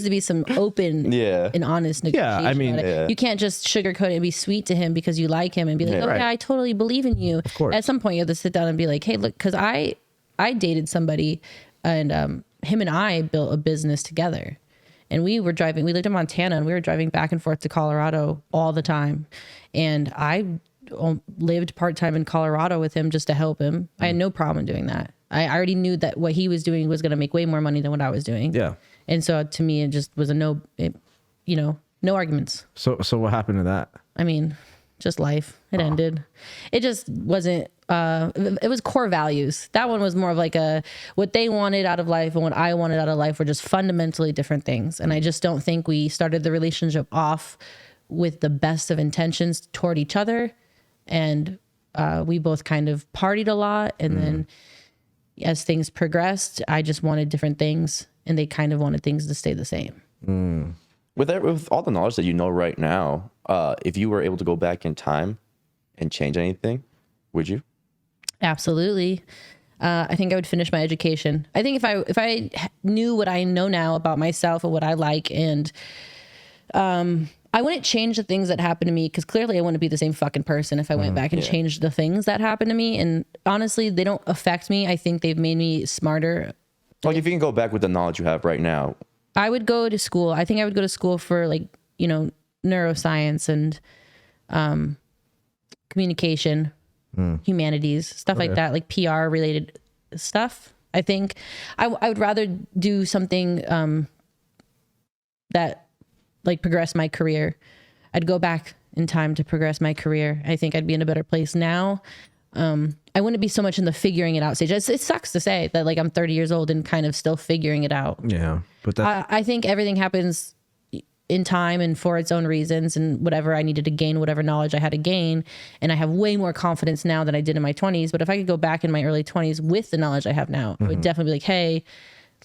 to be some open and honest negotiation. Yeah, I mean, you can't just sugarcoat it and be sweet to him because you like him and be like, I totally believe in you. Of course. At some point you have to sit down and be like, hey, look, because I dated somebody and him and I built a business together. And we lived in Montana and we were driving back and forth to Colorado all the time. And I lived part-time in Colorado with him just to help him. I had no problem doing that. I already knew that what he was doing was going to make way more money than what I was doing. Yeah. And so to me, it just was no arguments. So what happened to that? I mean, just life. It ended. It just wasn't, it was core values. That one was more of like what they wanted out of life and what I wanted out of life were just fundamentally different things. And I just don't think we started the relationship off with the best of intentions toward each other. And we both kind of partied a lot. And then as things progressed, I just wanted different things and they kind of wanted things to stay the same. With all the knowledge that you know right now, if you were able to go back in time and change anything, would you? Absolutely. I think I would finish my education. I think if I knew what I know now about myself and what I like, and I wouldn't change the things that happened to me because clearly I wouldn't be the same fucking person if I went back and changed the things that happened to me. And honestly, they don't affect me. I think they've made me smarter. Like if you can go back with the knowledge you have right now, I would go to school. I think I would go to school for like, neuroscience and communication, humanities, stuff like that, like PR related stuff. I think I would rather do something that like progress my career. I'd go back in time to progress my career. I think I'd be in a better place now. I wouldn't be so much in the figuring it out stage. It sucks to say that like I'm 30 years old and kind of still figuring it out. Yeah, but I think everything happens in time and for its own reasons, and whatever I needed to gain, whatever knowledge I had to gain. And I have way more confidence now than I did in my 20s. But if I could go back in my early 20s with the knowledge I have now, I would definitely be like, hey,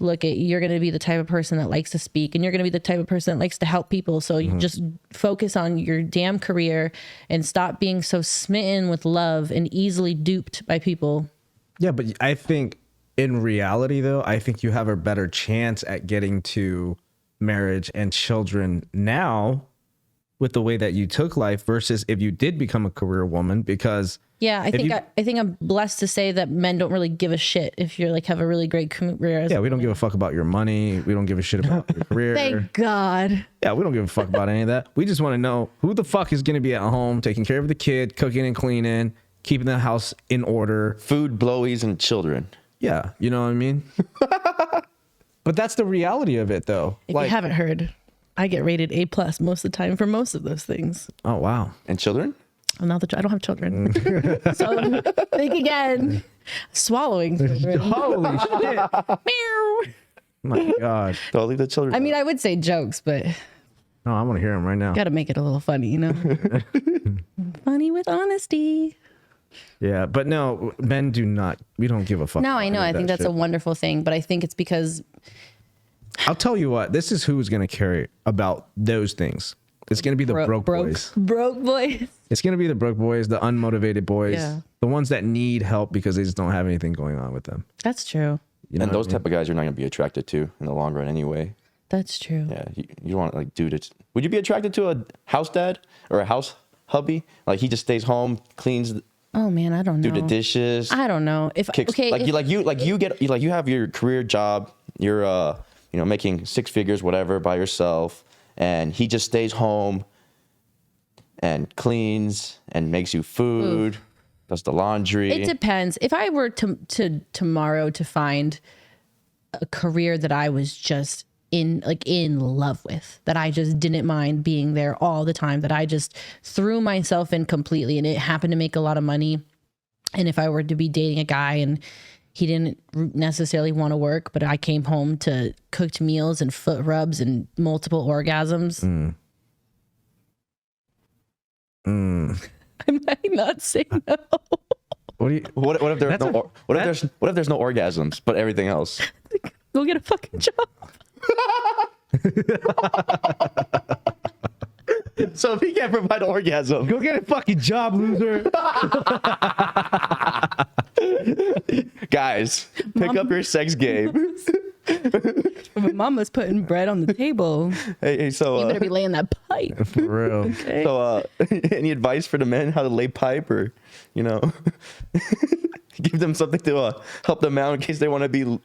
look, you're going to be the type of person that likes to speak and you're going to be the type of person that likes to help people. So you just focus on your damn career and stop being so smitten with love and easily duped by people. Yeah, but I think in reality, though, I think you have a better chance at getting to marriage and children now with the way that you took life versus if you did become a career woman. Because I think I'm blessed to say that men don't really give a shit if you're like have a really great career. Yeah, we don't give a fuck about your money. We don't give a shit about your career. Thank God. Yeah, we don't give a fuck about any of that. We just want to know who the fuck is going to be at home taking care of the kid, cooking and cleaning, keeping the house in order. Food, blowies, and children. Yeah, you know what I mean? But that's the reality of it, though. If you haven't heard, I get rated A+ most of the time for most of those things. Oh, wow. And children? I don't have children. So think again. Swallowing children. Holy shit. Meow. My God. Don't leave the children. I mean, I would say jokes, but No, I want to hear them right now. got to make it a little funny, Funny with honesty. Yeah, but no, men do not. We don't give a fuck. No, I know. I think that's a wonderful thing, but I think it's because I'll tell you what. This is who's going to care about those things. It's going to be the broke boys. Broke boys. It's going to be the broke boys, the unmotivated boys, the ones that need help because they just don't have anything going on with them. That's true. You know and those type of guys you're not going to be attracted to in the long run anyway. That's true. Yeah, you don't want like dude. Would you be attracted to a house dad or a house hubby? Like he just stays home, cleans. Oh man, I don't know. Do the dishes. I don't know. You have your career job. You're making six figures, whatever, by yourself, and he just stays home and cleans and makes you food, does the laundry. It depends. If I were to tomorrow to find a career that I was just in love with, that I just didn't mind being there all the time, that I just threw myself in completely, and it happened to make a lot of money. And if I were to be dating a guy and he didn't necessarily want to work, but I came home to cooked meals and foot rubs and multiple orgasms, I might not say no. What if there's no orgasms, but everything else? Go get a fucking job. So if he can't provide orgasm, Go get a fucking job, loser. guys, pick up your sex game. My mama's putting bread on the table. Hey, so You better be laying that pipe. For real. Okay. so any advice for the men how to lay pipe, or give them something to help them out in case they want to be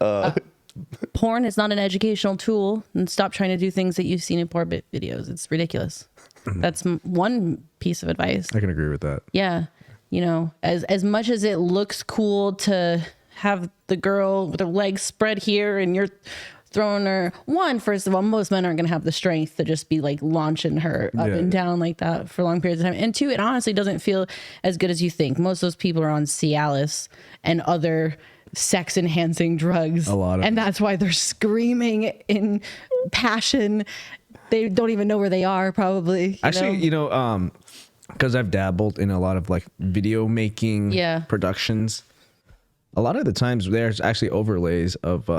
Porn is not an educational tool, and stop trying to do things that you've seen in porn videos. It's ridiculous. That's one piece of advice. I can agree with that. Yeah. As much as it looks cool to have the girl with her legs spread here and you're throwing her, first of all, most men aren't going to have the strength to just be like launching her up and down like that for long periods of time. And two, it honestly doesn't feel as good as you think. Most of those people are on Cialis and other sex enhancing drugs. A lot of and that's why they're screaming in passion. They don't even know where they are, probably. Actually, because I've dabbled in a lot of like video making productions, a lot of the times there's actually overlays of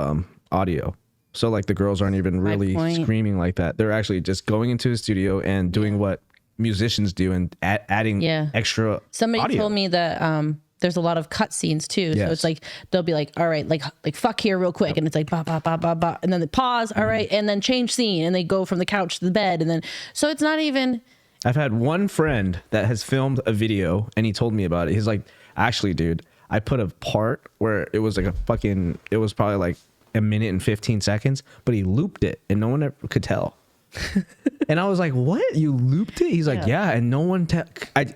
audio. So like the girls aren't even really screaming like that. They're actually just going into the studio and doing what musicians do and adding extra Somebody audio. told me that there's a lot of cut scenes too. Yes. So it's like they'll be like, all right, like fuck here real quick, and it's like ba ba ba ba ba, and then they pause, all right, and then change scene, and they go from the couch to the bed, and then so it's not even. I've had one friend that has filmed a video and he told me about it. He's like, actually, dude, I put a part where it was like it was probably like a minute and 15 seconds, but he looped it and no one ever could tell. And I was like, what? You looped it? He's like, yeah. And no one,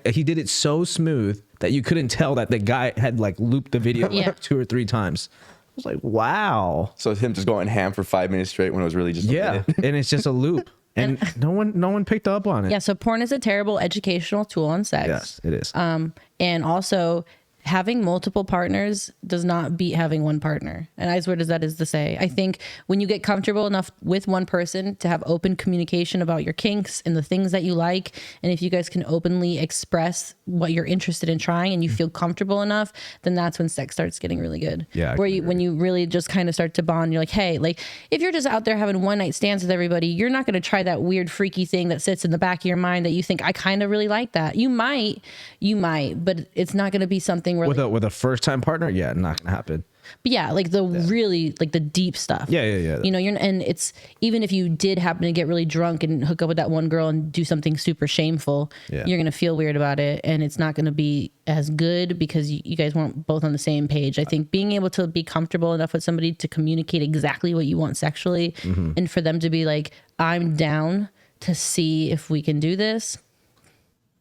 he did it so smooth that you couldn't tell that the guy had like looped the video like 2 or 3 times. I was like, wow. So it's him just going ham for 5 minutes straight when it was really just a minute. And it's just a loop. And no one picked up on it. Yeah, so porn is a terrible educational tool on sex. Yes, it is. And also having multiple partners does not beat having one partner. And as weird as that is to say, I think when you get comfortable enough with one person to have open communication about your kinks and the things that you like, and if you guys can openly express what you're interested in trying and you feel comfortable enough, then that's when sex starts getting really good. Yeah. When you really just kind of start to bond, you're like, hey, like if you're just out there having one night stands with everybody, you're not going to try that weird freaky thing that sits in the back of your mind that you think, I kind of really like that. You might, but it's not going to be something where with a first time partner, not gonna happen. But yeah, like really like the deep stuff. Yeah. And it's even if you did happen to get really drunk and hook up with that one girl and do something super shameful, you're gonna feel weird about it, and it's not gonna be as good because you guys weren't both on the same page. I think being able to be comfortable enough with somebody to communicate exactly what you want sexually, and for them to be like, I'm down to see if we can do this.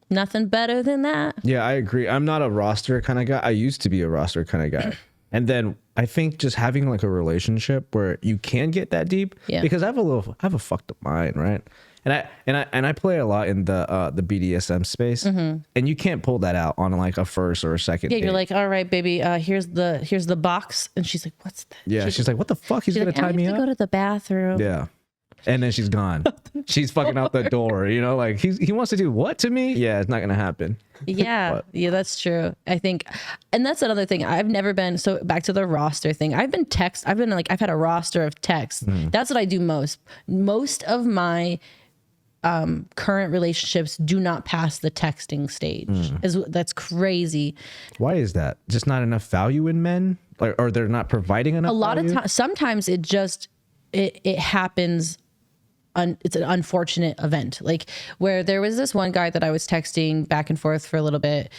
Nothing better than that. Yeah, I agree. I'm not a roster kind of guy. I used to be a roster kind of guy. And then I think just having like a relationship where you can get that deep, because I have a fucked up mind, right? And I play a lot in the BDSM space, and you can't pull that out on like a first or a second date. You're like, all right, baby, here's the box, and she's like, what's that? Yeah, she's like, what the fuck? He's gonna like, tie me up. I have to go to the bathroom. Yeah. And then she's gone. She's fucking out the door, like he wants to do what to me? Yeah, it's not gonna happen. Yeah, that's true. I think, and that's another thing. I've never been, so back to the roster thing. I've had a roster of texts. That's what I do most. Most of my current relationships do not pass the texting stage. That's crazy. Why is that? Just not enough value in men, or they're not providing enough. A lot value? of times, sometimes it just it happens. It's an unfortunate event, like where there was this one guy that I was texting back and forth for a little bit.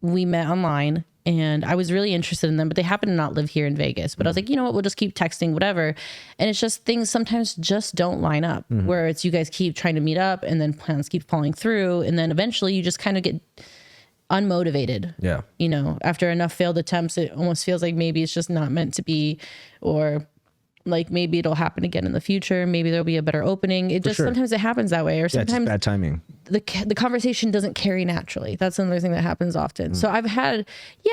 We met online and I was really interested in them, but they happen to not live here in Vegas. But I was like, you know what, we'll just keep texting, whatever. And it's just things sometimes just don't line up, where it's you guys keep trying to meet up and then plans keep falling through. And then eventually you just kind of get unmotivated. Yeah. After enough failed attempts, it almost feels like maybe it's just not meant to be, or like maybe it'll happen again in the future. Maybe there'll be a better opening. It just sometimes it happens that way, or sometimes it's bad timing. The conversation doesn't carry naturally. That's another thing that happens often. So I've had,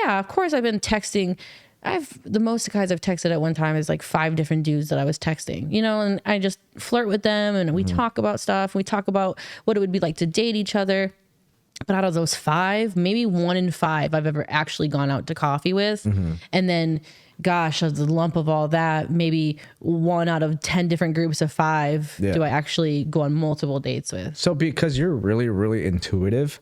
of course I've been texting. The most guys I've texted at one time is like 5 different dudes that I was texting, and I just flirt with them and we talk about stuff. We talk about what it would be like to date each other. But out of those 5, maybe 1 in 5 I've ever actually gone out to coffee with. And then, gosh, as the lump of all that, maybe 1 out of 10 different groups of 5 do I actually go on multiple dates with. So because you're really, really intuitive,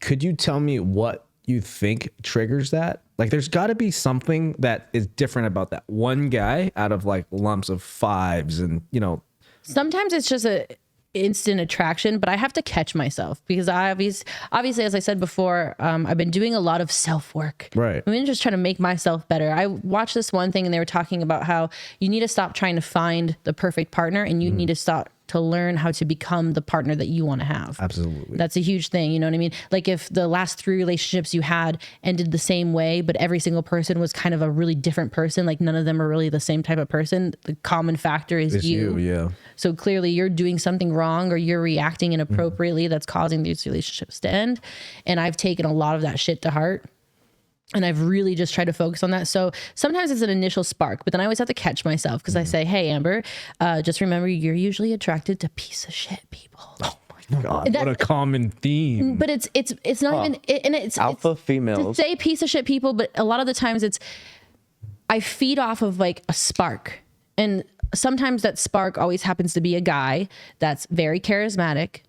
could you tell me what you think triggers that? Like, there's got to be something that is different about that one guy out of like lumps of 5s, and Sometimes it's just a instant attraction, but I have to catch myself because obviously, as I said before, I've been doing a lot of self work. Right. I'm just trying to make myself better. I watched this one thing and they were talking about how you need to stop trying to find the perfect partner, and you need to start to learn how to become the partner that you want to have. Absolutely. That's a huge thing. You know what I mean? Like, if the last 3 relationships you had ended the same way, but every single person was kind of a really different person, like none of them are really the same type of person, the common factor is you. Yeah. So clearly you're doing something wrong, or you're reacting inappropriately that's causing these relationships to end. And I've taken a lot of that shit to heart. And I've really just tried to focus on that. So sometimes it's an initial spark, but then I always have to catch myself because I say, hey, Amber, just remember you're usually attracted to piece of shit people. Oh my God, what a common theme. But it's not even, and it's alpha females. To say piece of shit people, but a lot of the times I feed off of like a spark. And sometimes that spark always happens to be a guy that's very charismatic,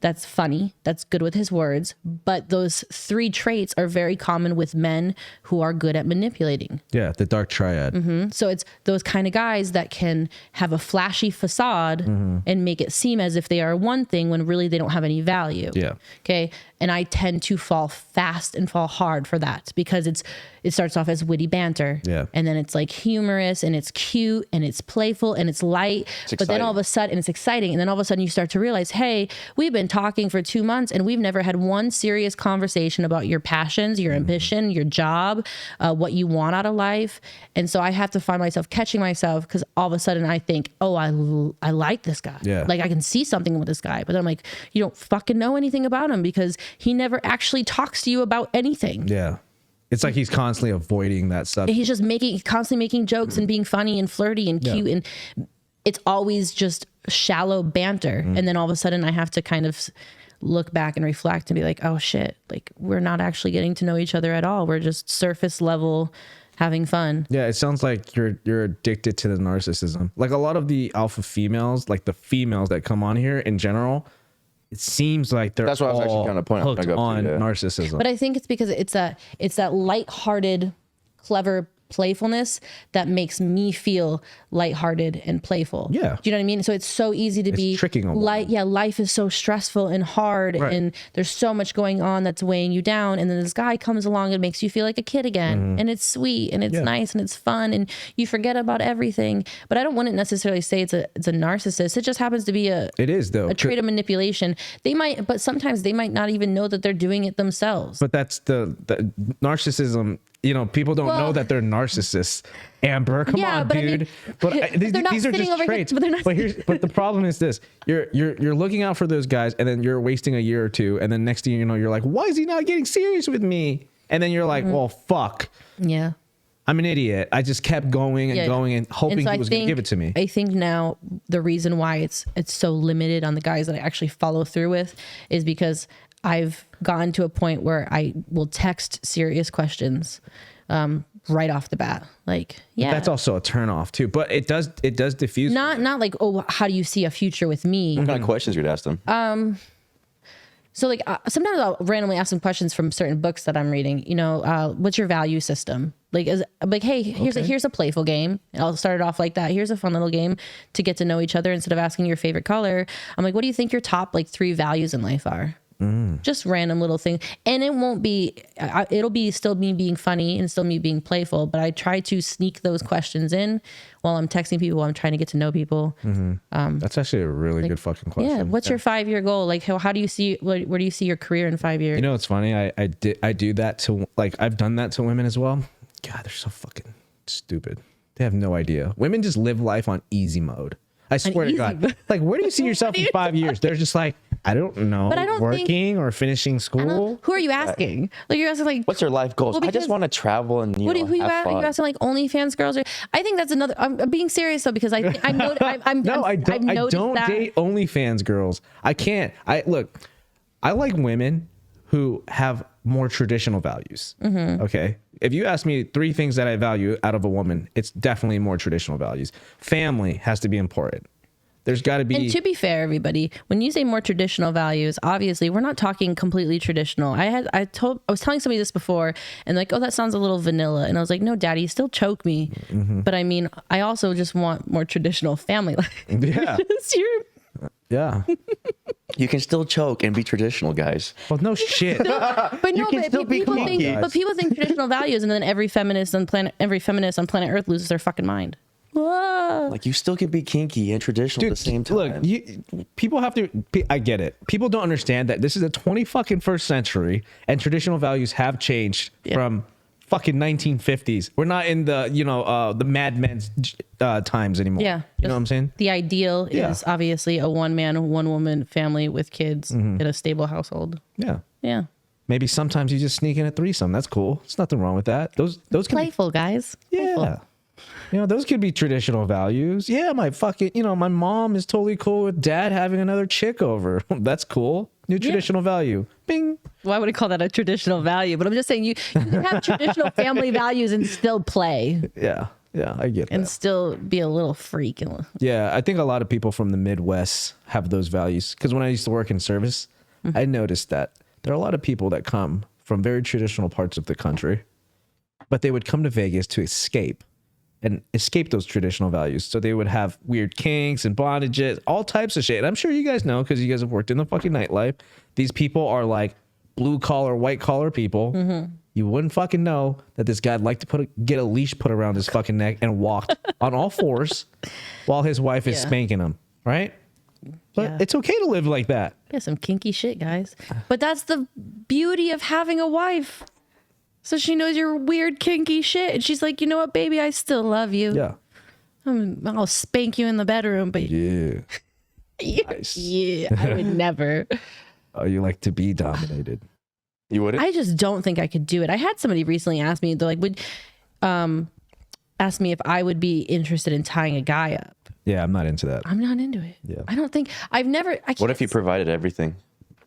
that's funny, that's good with his words. But those 3 traits are very common with men who are good at manipulating. Yeah, the dark triad. So it's those kind of guys that can have a flashy facade and make it seem as if they are one thing when really they don't have any value. Yeah. Okay. And I tend to fall fast and fall hard for that because it starts off as witty banter. Yeah. And then it's like humorous and it's cute and it's playful and it's light. But then all of a sudden it's exciting. And then all of a sudden you start to realize, hey, we've been talking for 2 months and we've never had one serious conversation about your passions, your ambition, your job, what you want out of life. And so I have to find myself catching myself because all of a sudden I think, oh, I like this guy. Yeah. Like I can see something with this guy. But then I'm like, you don't fucking know anything about him because he never actually talks to you about anything. Yeah. It's like he's constantly avoiding that stuff. He's just constantly making jokes and being funny and flirty and cute. And it's always just shallow banter. And then all of a sudden I have to kind of look back and reflect and be like, oh shit, like we're not actually getting to know each other at all. We're just surface level having fun. Yeah, it sounds like you're addicted to the narcissism. Like a lot of the alpha females, like the females that come on here in general, it seems like that's what I was actually kind of pointing out on narcissism. But I think it's because it's that lighthearted, clever playfulness that makes me feel lighthearted and playful. Yeah. Do you know what I mean? So it's so easy to be tricking a light. Yeah. Life is so stressful and hard and there's so much going on that's weighing you down. And then this guy comes along and makes you feel like a kid again. And it's sweet and it's nice and it's fun and you forget about everything. But I wouldn't necessarily say it's a narcissist. It just happens to be a trait of manipulation. But sometimes they might not even know that they're doing it themselves. But that's the narcissism. People don't know that they're narcissists. Amber, come on, dude. These are just traits. But the problem is this: you're looking out for those guys, and then you're wasting a year or two, and then next thing you know, you're like, why is he not getting serious with me? And then you're like, well, fuck. Yeah. I'm an idiot. I just kept going and going and hoping he was going to give it to me. I think now the reason why it's so limited on the guys that I actually follow through with is because I've gotten to a point where I will text serious questions right off the bat. Like, yeah. But that's also a turn off too. But it does diffuse. Not like, oh, how do you see a future with me? What kind of questions you'd ask them? So like sometimes I'll randomly ask them questions from certain books that I'm reading. What's your value system? Like, hey, here's a playful game. And I'll start it off like that. Here's a fun little game to get to know each other instead of asking your favorite color. I'm like, what do you think your top 3 values in life are? Just random little things. And it won't be, it'll be still me being funny and still me being playful, but I try to sneak those questions in while I'm texting people, while I'm trying to get to know people. That's actually a really good fucking question. Yeah. What's your 5-year goal? Like, how do you see, where do you see your career in 5 years? It's funny. I do that to, I've done that to women as well. God, they're so fucking stupid. They have no idea. Women just live life on easy mode. I swear to God. Like, where do you see yourself in 5 years? They're just like, I don't know. But I don't working or finishing school. Who are you asking? Like, you're asking what's your life goals? I just want to travel and who you asking? Like OnlyFans girls? I think that's another. I'm being serious though because I don't date OnlyFans girls. I can't. I like women who have more traditional values. Okay. If you ask me 3 things that I value out of a woman, it's definitely more traditional values. Family has to be important. There's got to be. And to be fair, everybody, when you say more traditional values, obviously we're not talking completely traditional. I was telling somebody this before, and like, oh, that sounds a little vanilla, and I was like, no, Daddy, you still choke me. But I mean, I also just want more traditional family life. Yeah. Yeah. You can still choke and be traditional, guys. Well, no shit. But no, people think traditional values, and then every feminist on planet Earth loses their fucking mind. Whoa. Like, you still can be kinky and traditional at the same time. Look, people have to. I get it. People don't understand that this is the 21st century, and traditional values have changed from fucking 1950s. We're not in the the Mad Men's times anymore. Yeah, you know what I'm saying. The ideal is obviously a 1-man, 1-woman family with kids in a stable household. Yeah. Maybe sometimes you just sneak in a threesome. That's cool. There's nothing wrong with that. Those can Playful, guys. Playful. Yeah. Those could be traditional values. Yeah, my mom is totally cool with dad having another chick over. That's cool. New traditional value. Bing. Well, I wouldn't call that a traditional value, but I'm just saying you can have traditional family values and still play. Yeah, I get that. And still be a little freak. Yeah, I think a lot of people from the Midwest have those values. Because when I used to work in service, I noticed that there are a lot of people that come from very traditional parts of the country, but they would come to Vegas to escape those traditional values. So they would have weird kinks and bondages, all types of shit. And I'm sure you guys know, because you guys have worked in the fucking nightlife. These people are like blue collar, white collar people. You wouldn't fucking know that this guy'd like to get a leash put around his fucking neck and walked on all fours while his wife is spanking him, right? But it's okay to live like that. Yeah, some kinky shit, guys. But that's the beauty of having a wife. So she knows your weird kinky shit, and she's like, you know what, baby, I still love you. Yeah. I'll spank you in the bedroom, but Nice. Yeah, I would never. Oh, you like to be dominated. You wouldn't? I just don't think I could do it. I had somebody recently ask me, they're like, ask me if I would be interested in tying a guy up. Yeah, I'm not into that. I'm not into it. Yeah. I don't think What if he provided everything?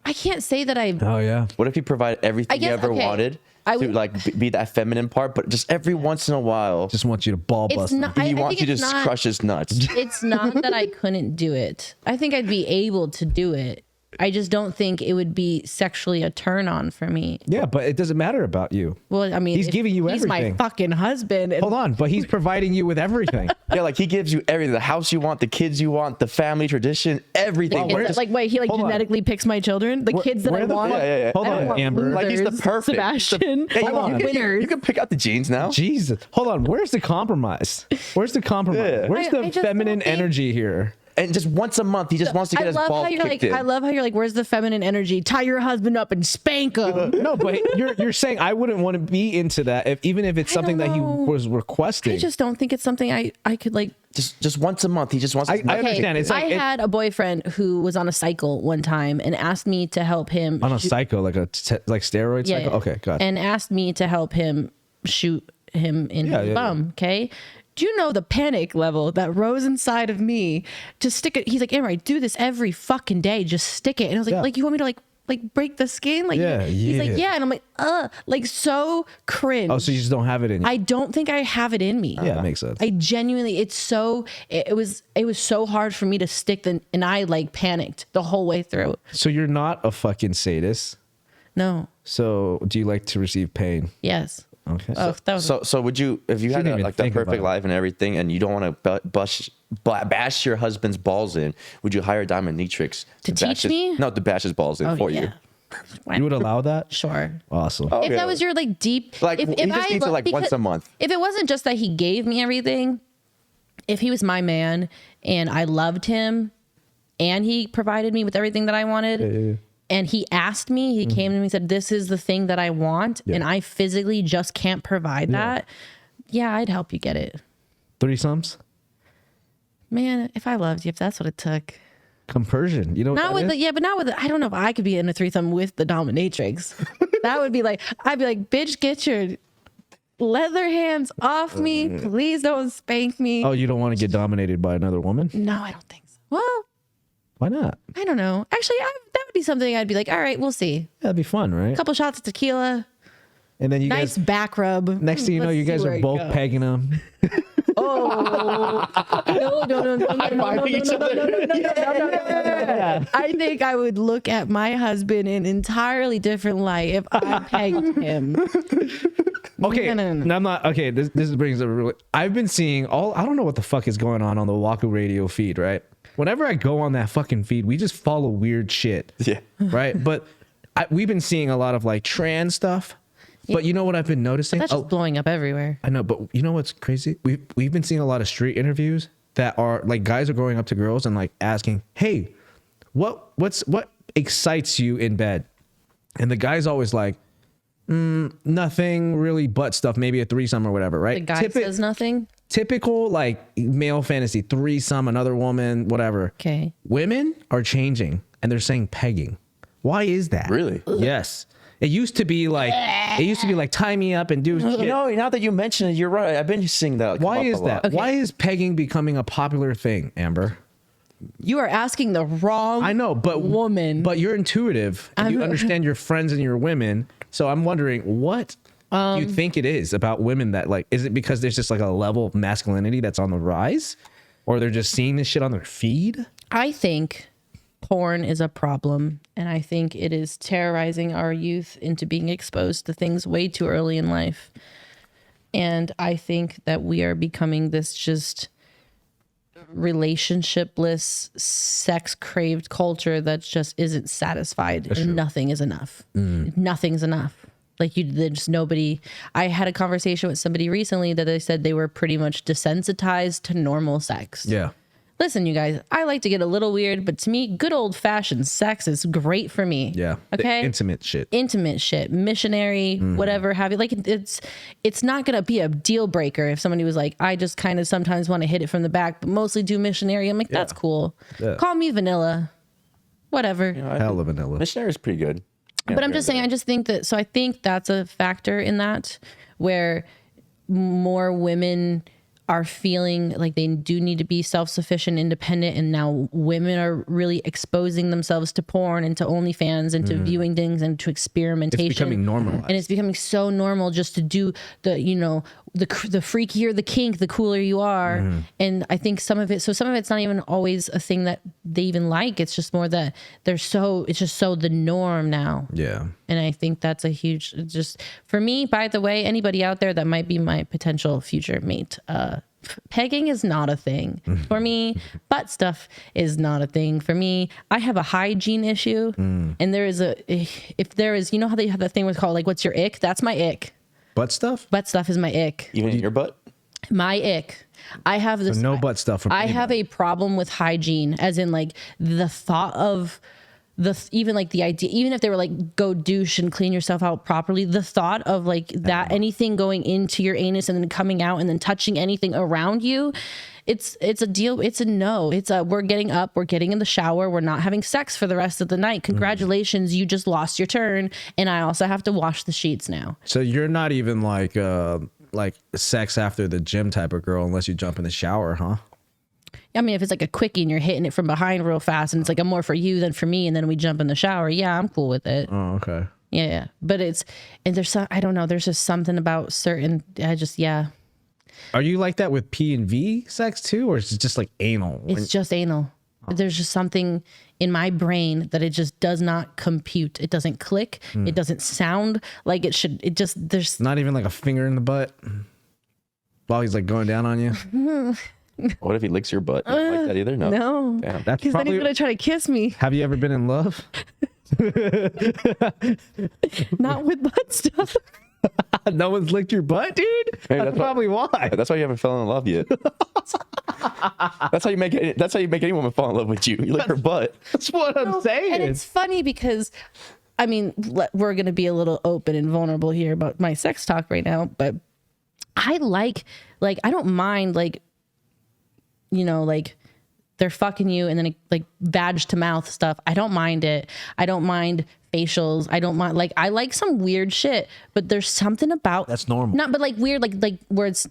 I can't say that I. Oh yeah. What if he provided everything you ever wanted? To like be that feminine part, but just every once in a while, Just want you to ball bust him. he wants you to just crush his nuts. It's not that I couldn't do it. I think I'd be able to do it. I just don't think it would be sexually a turn on for me. Yeah, but it doesn't matter about you. Well, I mean, he's giving you he's everything. my fucking husband. Hold on, but he's providing you with everything. Yeah, like he gives you everything: the house you want, the kids you want, the family tradition, everything. Wait, he genetically picks my children, the kids that I want. Yeah. Hold on, Amber. Like he's the perfect Sebastian. You can pick out the genes now. Jesus, hold on. Where's the compromise? Where's the compromise? Yeah. Where's the feminine energy here? And just once a month, he just wants to get his balls kicked in. I love how you're like, where's the feminine energy? Tie your husband up and spank him. No, but you're saying I wouldn't want to be into that even if it's something that he was requesting. I just don't think it's something I could like. Just once a month, he just wants. I understand. It's like I had a boyfriend who was on a cycle one time and asked me to help him on a cycle, like steroid cycle. Yeah. Okay, got it. And asked me to help him shoot him in his bum. Okay. Do you know the panic level that rose inside of me to stick it? He's like, Amber, I do this every fucking day. Just stick it. And I was like, you want me to like break the skin? Like, he's like, yeah. And I'm like, like so cringe. Oh, so you just don't have it in you? I don't think I have it in me. Yeah, it makes sense. I genuinely, it was so hard for me to stick and I like panicked the whole way through. So you're not a fucking sadist? No. So do you like to receive pain? Yes. Okay. So would you, if you had like the perfect life and everything, and you don't want to bash your husband's balls in, would you hire dominatrix to teach me? No, to bash his balls in for you. You would allow that? Sure. Awesome. If that was your like deep, like if he just needs it like once a month. If it wasn't just that he gave me everything, if he was my man and I loved him, and he provided me with everything that I wanted. And he asked me, he came to me and said, this is the thing that I want. And I physically just can't provide that. Yeah, I'd help you get it. Threesomes? Man, if I loved you, if that's what it took. Compersion. You know what not with but not with I don't know if I could be in a threesome with the dominatrix. That would be like, I'd be like, bitch, get your leather hands off me. Please don't spank me. Oh, you don't want to get dominated by another woman? No, I don't think so. Well, Why not? I don't know. Actually, that would be something I'd be like, all right, we'll see. Yeah, that'd be fun, right? A couple shots of tequila. And then you nice guys, back rub. next thing you know, you guys are both pegging them. Oh no! I think I would look at my husband in an entirely different light if I pegged him. Okay, No. I'm not. Okay, this brings up. I've been seeing I don't know what the fuck is going on the WakuRadio feed, right? Whenever I go on that fucking feed, we just follow weird shit. Yeah. Right, but we've been seeing a lot of like trans stuff. But you know what I've been noticing? That's just blowing up everywhere. I know, but you know what's crazy? We've been seeing a lot of street interviews that are like guys are going up to girls and like asking, "Hey, what excites you in bed?" And the guy's always like, "Nothing really, butt stuff. Maybe a threesome or whatever." Right? The guy says nothing. Typical like male fantasy, threesome, another woman, whatever. Okay. Women are changing and they're saying pegging. Why is that? Really? Yes. It used to be like tie me up and do shit. No, now that you mention it, you're right. I've been seeing that. Why is that? Okay. Why is pegging becoming a popular thing, Amber? You are asking the wrong woman. But you're intuitive and you understand your friends and your women. So I'm wondering, what do you think it is about women that like, is it because there's just like a level of masculinity that's on the rise? Or they're just seeing this shit on their feed? I think porn is a problem, and I think it is terrorizing our youth into being exposed to things way too early in life. And I think that we are becoming this just relationshipless, sex-craved culture that just isn't satisfied. And nothing is enough. Nothing's enough. Like there's nobody. I had a conversation with somebody recently that they said they were pretty much desensitized to normal sex. Yeah. Listen, you guys, I like to get a little weird, but to me, good old fashioned sex is great for me. Yeah. Okay. Intimate shit, missionary, whatever have you. Like it's not going to be a deal breaker if somebody was like, I just kind of sometimes want to hit it from the back, but mostly do missionary. I'm like, that's cool. Yeah. Call me vanilla, whatever. Hella vanilla. Missionary is pretty good. Yeah, but I'm just saying, I just think that, so I think that's a factor in that where more women are feeling like they do need to be self-sufficient, independent, and now women are really exposing themselves to porn and to OnlyFans and to viewing things and to experimentation. It's becoming normalized. And it's becoming so normal just to do the freakier the kink, the cooler you are. And I think some of it's not even always a thing that they even like. It's just more that it's just so the norm now. Yeah. And I think that's a huge, just for me, by the way, anybody out there that might be my potential future mate, pegging is not a thing for me. Butt stuff is not a thing for me. I have a hygiene issue, and you know how they have that thing what's called like, what's your ick? That's my ick. Butt stuff? Butt stuff is my ick. Even in your butt? My ick. I have this. So no butt stuff from anybody. have a problem with hygiene, as in like the thought of even like the idea, even if they were like, go douche and clean yourself out properly, the thought of like that anything going into your anus and then coming out and then touching anything around you, it's a deal. It's a no. We're getting up, we're getting in the shower, we're not having sex for the rest of the night. Congratulations, you just lost your turn. And I also have to wash the sheets now. So you're not even like sex after the gym type of girl unless you jump in the shower, huh? I mean, if it's like a quickie and you're hitting it from behind real fast and it's like a more for you than for me, and then we jump in the shower, yeah, I'm cool with it. Oh, okay. Yeah. But there's I don't know, there's just something about certain, yeah. Are you like that with P and V sex too, or is it just like anal? It's just anal. There's just something in my brain that it just does not compute. It doesn't click. It doesn't sound like it should. There's not even like a finger in the butt while he's like going down on you. What if he licks your butt? You don't like that either? No. No. Damn. That's Because then he's going to try to kiss me. Have you ever been in love? Not with butt stuff. No one's licked your butt, dude? Hey, that's probably why. That's why you haven't fallen in love yet. That's how you make any woman fall in love with you. You lick her butt. That's what I'm saying. And it's funny because, I mean, we're going to be a little open and vulnerable here about my sex talk right now, but I I don't mind, like, you know, like they're fucking you and then like vag to mouth stuff. I don't mind it. I don't mind facials. I don't mind, like, I like some weird shit, but there's something about That's normal. Not, but like weird, like where it's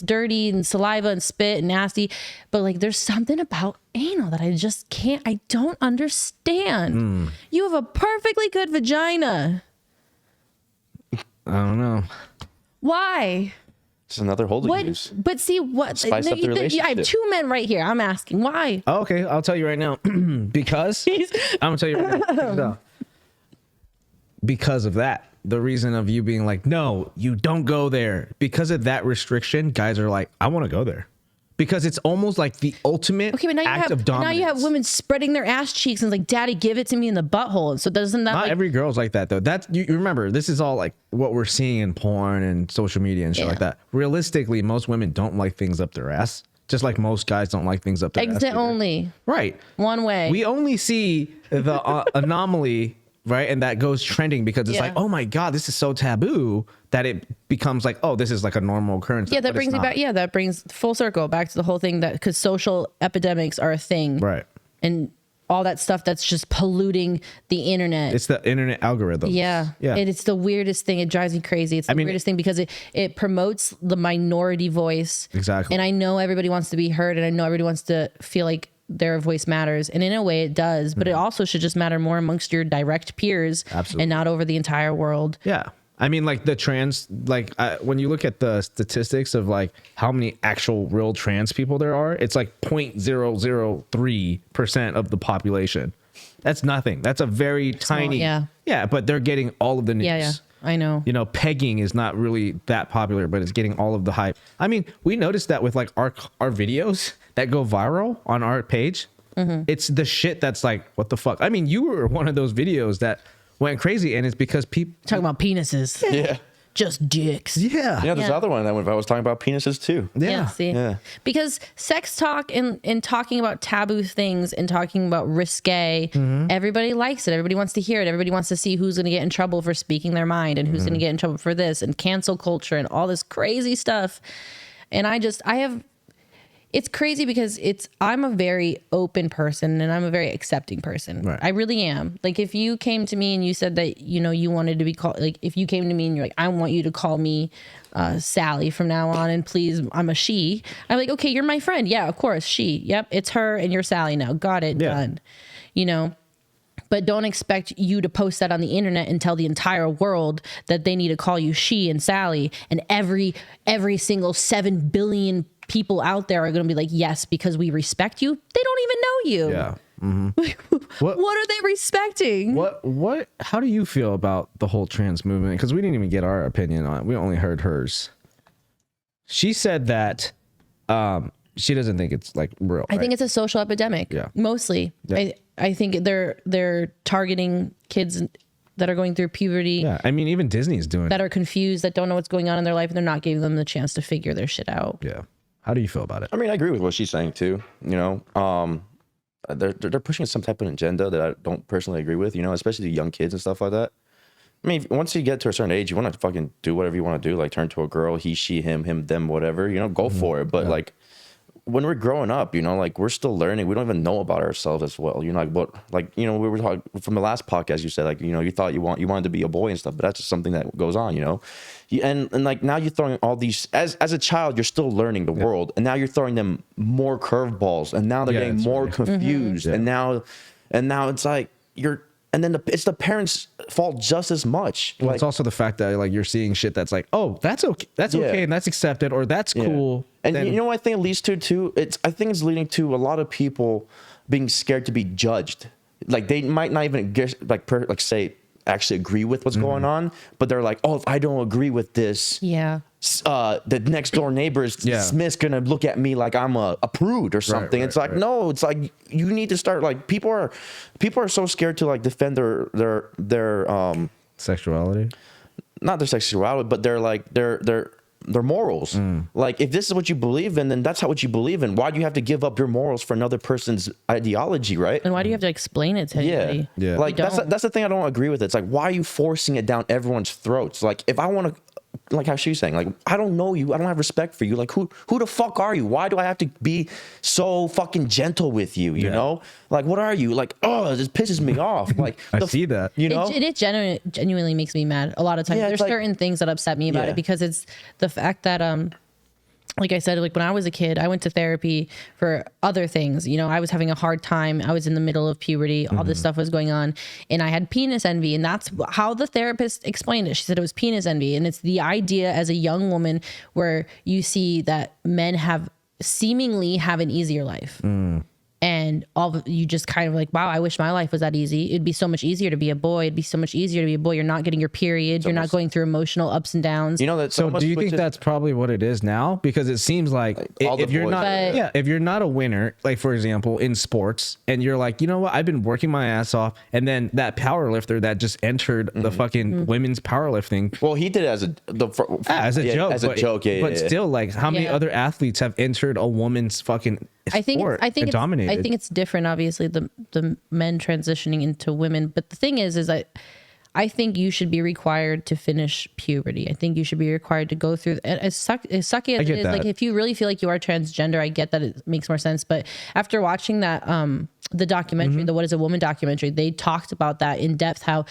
dirty and saliva and spit and nasty, but like there's something about anal that I don't understand. You have a perfectly good vagina. I don't know. Why? It's another holding use. But see what? Spice up the relationship. I have two men right here. I'm asking why. Oh, okay, I'll tell you right now. Because I'm gonna tell you right now. Because of that, the reason of you being like, no, you don't go there. Because of that restriction, guys are like, I want to go there. Because it's almost like the ultimate Okay, but now act of dominance. now you have women spreading their ass cheeks and like, "Daddy, give it to me in the butthole." So doesn't that Not like, every girl's like that though. That's you remember, this is all like what we're seeing in porn and social media and shit like that. Realistically, most women don't like things up their ass. Just like most guys don't like things up their ass. exit either. only Right. one way? We only see the anomaly, right? And that goes trending because it's like, oh my God, this is so taboo that it becomes like, oh, this is like a normal occurrence. Yeah, that brings me back. Yeah, that brings full circle back to the whole thing that because social epidemics are a thing. Right. And all that stuff that's just polluting the internet. It's the internet algorithm. Yeah. Yeah. And it's the weirdest thing. It drives me crazy. It's the weirdest thing because it promotes the minority voice. Exactly. And I know everybody wants to be heard and I know everybody wants to feel like their voice matters. And in a way it does, but it also should just matter more amongst your direct peers. Absolutely. And not over the entire world. Yeah. I mean, like the trans, like when you look at the statistics of like how many actual real trans people there are, it's like 0.003% of the population. That's nothing. That's a very tiny. Yeah. Yeah. But they're getting all of the news. Yeah. I know. You know, pegging is not really that popular, but it's getting all of the hype. I mean, we noticed that with like our videos that go viral on our page. It's the shit that's like, what the fuck? I mean, you were one of those videos that went crazy, and it's because people Talking about penises. Yeah. Just dicks. Yeah. Yeah, there's Yeah. other one that I was talking about penises too. Yeah. See? Yeah. Because sex talk and talking about taboo things and talking about risque, everybody likes it. Everybody wants to hear it. Everybody wants to see who's going to get in trouble for speaking their mind and who's going to get in trouble for this and cancel culture and all this crazy stuff. And it's crazy because I'm a very open person and I'm a very accepting person. Right. I really am. Like if you came to me and you said that, you know, you wanted to be called, like if you came to me and you're like, I want you to call me Sally from now on and please, I'm a she. I'm like, okay, you're my friend. Yeah, of course. She. Yep. It's her and you're Sally now. Got it. Yeah. Done. You know? But don't expect you to post that on the internet and tell the entire world that they need to call you she and Sally and every single 7 billion people out there are going to be like, yes, because we respect you. They don't even know you. Yeah. What are they respecting? What how do you feel about the whole trans movement? Because we didn't even get our opinion on it. We only heard hers. She said that she doesn't think it's like real. I think it's a social epidemic. Yeah. Mostly. Yeah. I think they're targeting kids that are going through puberty. Yeah. I mean, even Disney's doing That are confused, that don't know what's going on in their life, and they're not giving them the chance to figure their shit out. Yeah. How do you feel about it? I mean, I agree with what she's saying too. You know, they're pushing some type of agenda that I don't personally agree with. You know, especially the young kids and stuff like that. I mean, once you get to a certain age, you want to fucking do whatever you want to do, like turn to a girl, he, she, him, them, whatever. You know, go for it. But like when we're growing up, you know, like we're still learning. We don't even know about ourselves as well. You know, like what, like, you know, we were talking from the last podcast. You said like, you know, you thought you wanted to be a boy and stuff, but that's just something that goes on. You know, and like now you're throwing all these as a child, you're still learning the world, and now you're throwing them more curveballs, and now they're getting more confused, and now it's like and then it's the parents' fault just as much. Well, like, it's also the fact that like you're seeing shit that's like, oh, that's okay, and that's accepted, or that's cool. And you know what I think it leads to too? I think it's leading to a lot of people being scared to be judged. Like they might not even get say actually agree with what's going on, but they're like, oh, if I don't agree with this, the next door neighbor Smith's gonna look at me like I'm a prude or something. It's like no, it's like you need to start like people are so scared to like defend their Sexuality, not their sexuality, but their morals. Like if this is what you believe in, then that's what you believe in. Why do you have to give up your morals for another person's ideology, right? And why do you have to explain it to anybody? Yeah. Like that's the thing I don't agree with. It's like, why are you forcing it down everyone's throats? Like if I want to like how she's saying, like, I don't know you. I don't have respect for you. Like, who the fuck are you? Why do I have to be so fucking gentle with you? You know, like, what are you? Like, oh, this pisses me off. Like, I see that. You know, it genuinely makes me mad a lot of times. There's certain things that upset me about it, because it's the fact that like I said, like when I was a kid, I went to therapy for other things. You know, I was having a hard time. I was in the middle of puberty. All this stuff was going on. And I had penis envy. And that's how the therapist explained it. She said it was penis envy. And it's the idea as a young woman where you see that men seemingly have an easier life. And you just kind of like, wow, I wish my life was that easy. It'd be so much easier to be a boy. It'd be so much easier to be a boy. You're not getting your period. You're not going through emotional ups and downs. You know that. So do you think that's probably what it is now? Because it seems like if you're not a winner, like for example in sports, and you're like, you know what, I've been working my ass off, and then that power lifter that just entered the fucking women's powerlifting. Well, he did it as a joke. But still, like, how many other athletes have entered a woman's fucking sport and dominated? I think it's different, obviously, the men transitioning into women. But the thing is I think you should be required to finish puberty. I think you should be required to go through, as sucky as it is, like if you really feel like you are transgender, I get that it makes more sense. But after watching that, the documentary, the What is a Woman documentary, they talked about that in depth, how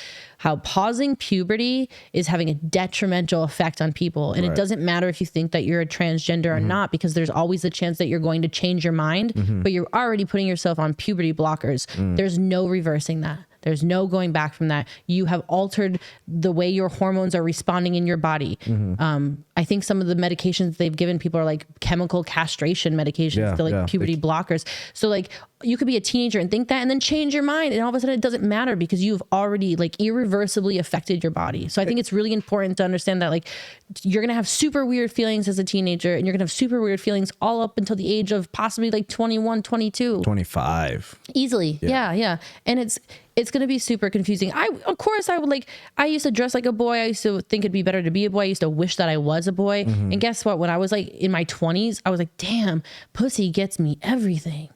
pausing puberty is having a detrimental effect on people. And it doesn't matter if you think that you're a transgender or not, because there's always a chance that you're going to change your mind, but you're already putting yourself on puberty blockers. There's no reversing that. There's no going back from that. You have altered the way your hormones are responding in your body. I think some of the medications they've given people are like chemical castration medications, puberty blockers. So like you could be a teenager and think that and then change your mind, and all of a sudden it doesn't matter because you've already like irreversibly affected your body. So I think it's really important to understand that like you're going to have super weird feelings as a teenager, and you're going to have super weird feelings all up until the age of possibly like 21, 22. 25. Easily. Yeah. And it's going to be super confusing. I used to dress like a boy. I used to think it'd be better to be a boy. I used to wish that I was a boy. And guess what? When I was like in my 20s, I was like, damn, pussy gets me everything.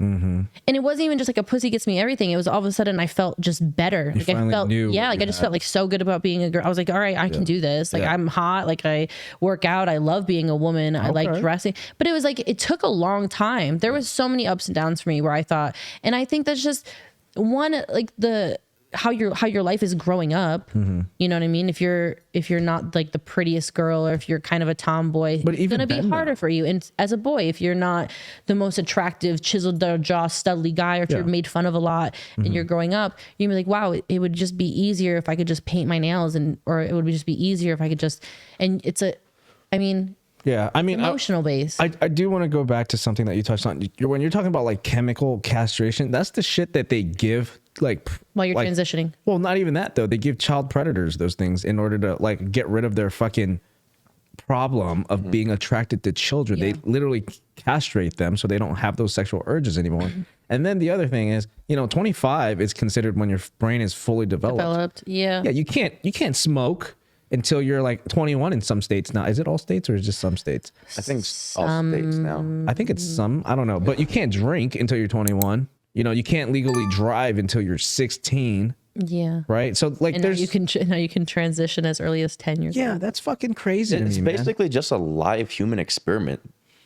And it wasn't even just like a pussy gets me everything. It was all of a sudden I felt just better. Like I felt, I just felt like so good about being a girl. I was like, all right, I can do this. Like I'm hot. Like I work out. I love being a woman. I like dressing. But it was like, it took a long time. There was so many ups and downs for me where I thought, and I think that's just one, like how your life is growing up. You know what I mean? If you're not like the prettiest girl, or if you're kind of a tomboy, but it's gonna be harder for you. And as a boy, if you're not the most attractive, chiseled jaw, studly guy, or if you're made fun of a lot and you're growing up, you're gonna be like, wow, it would just be easier if I could just paint my nails, or it would just be easier if I could just, and emotional base. I do want to go back to something that you touched on. When you're talking about like chemical castration, that's the shit that they give like while you're transitioning. Well, not even that though. They give child predators those things in order to like get rid of their fucking problem of being attracted to children. They literally castrate them so they don't have those sexual urges anymore. And then the other thing is, 25 is considered when your brain is fully developed. Yeah, you can't smoke until you're like 21 in some states now. Is it all states or is it just some states? I think all states now. I think it's some. I don't know. But you can't drink until you're 21. You can't legally drive until you're 16. Yeah. Right. So like, and now you can transition as early as 10 years old. Yeah, that's fucking crazy. It's basically just a live human experiment.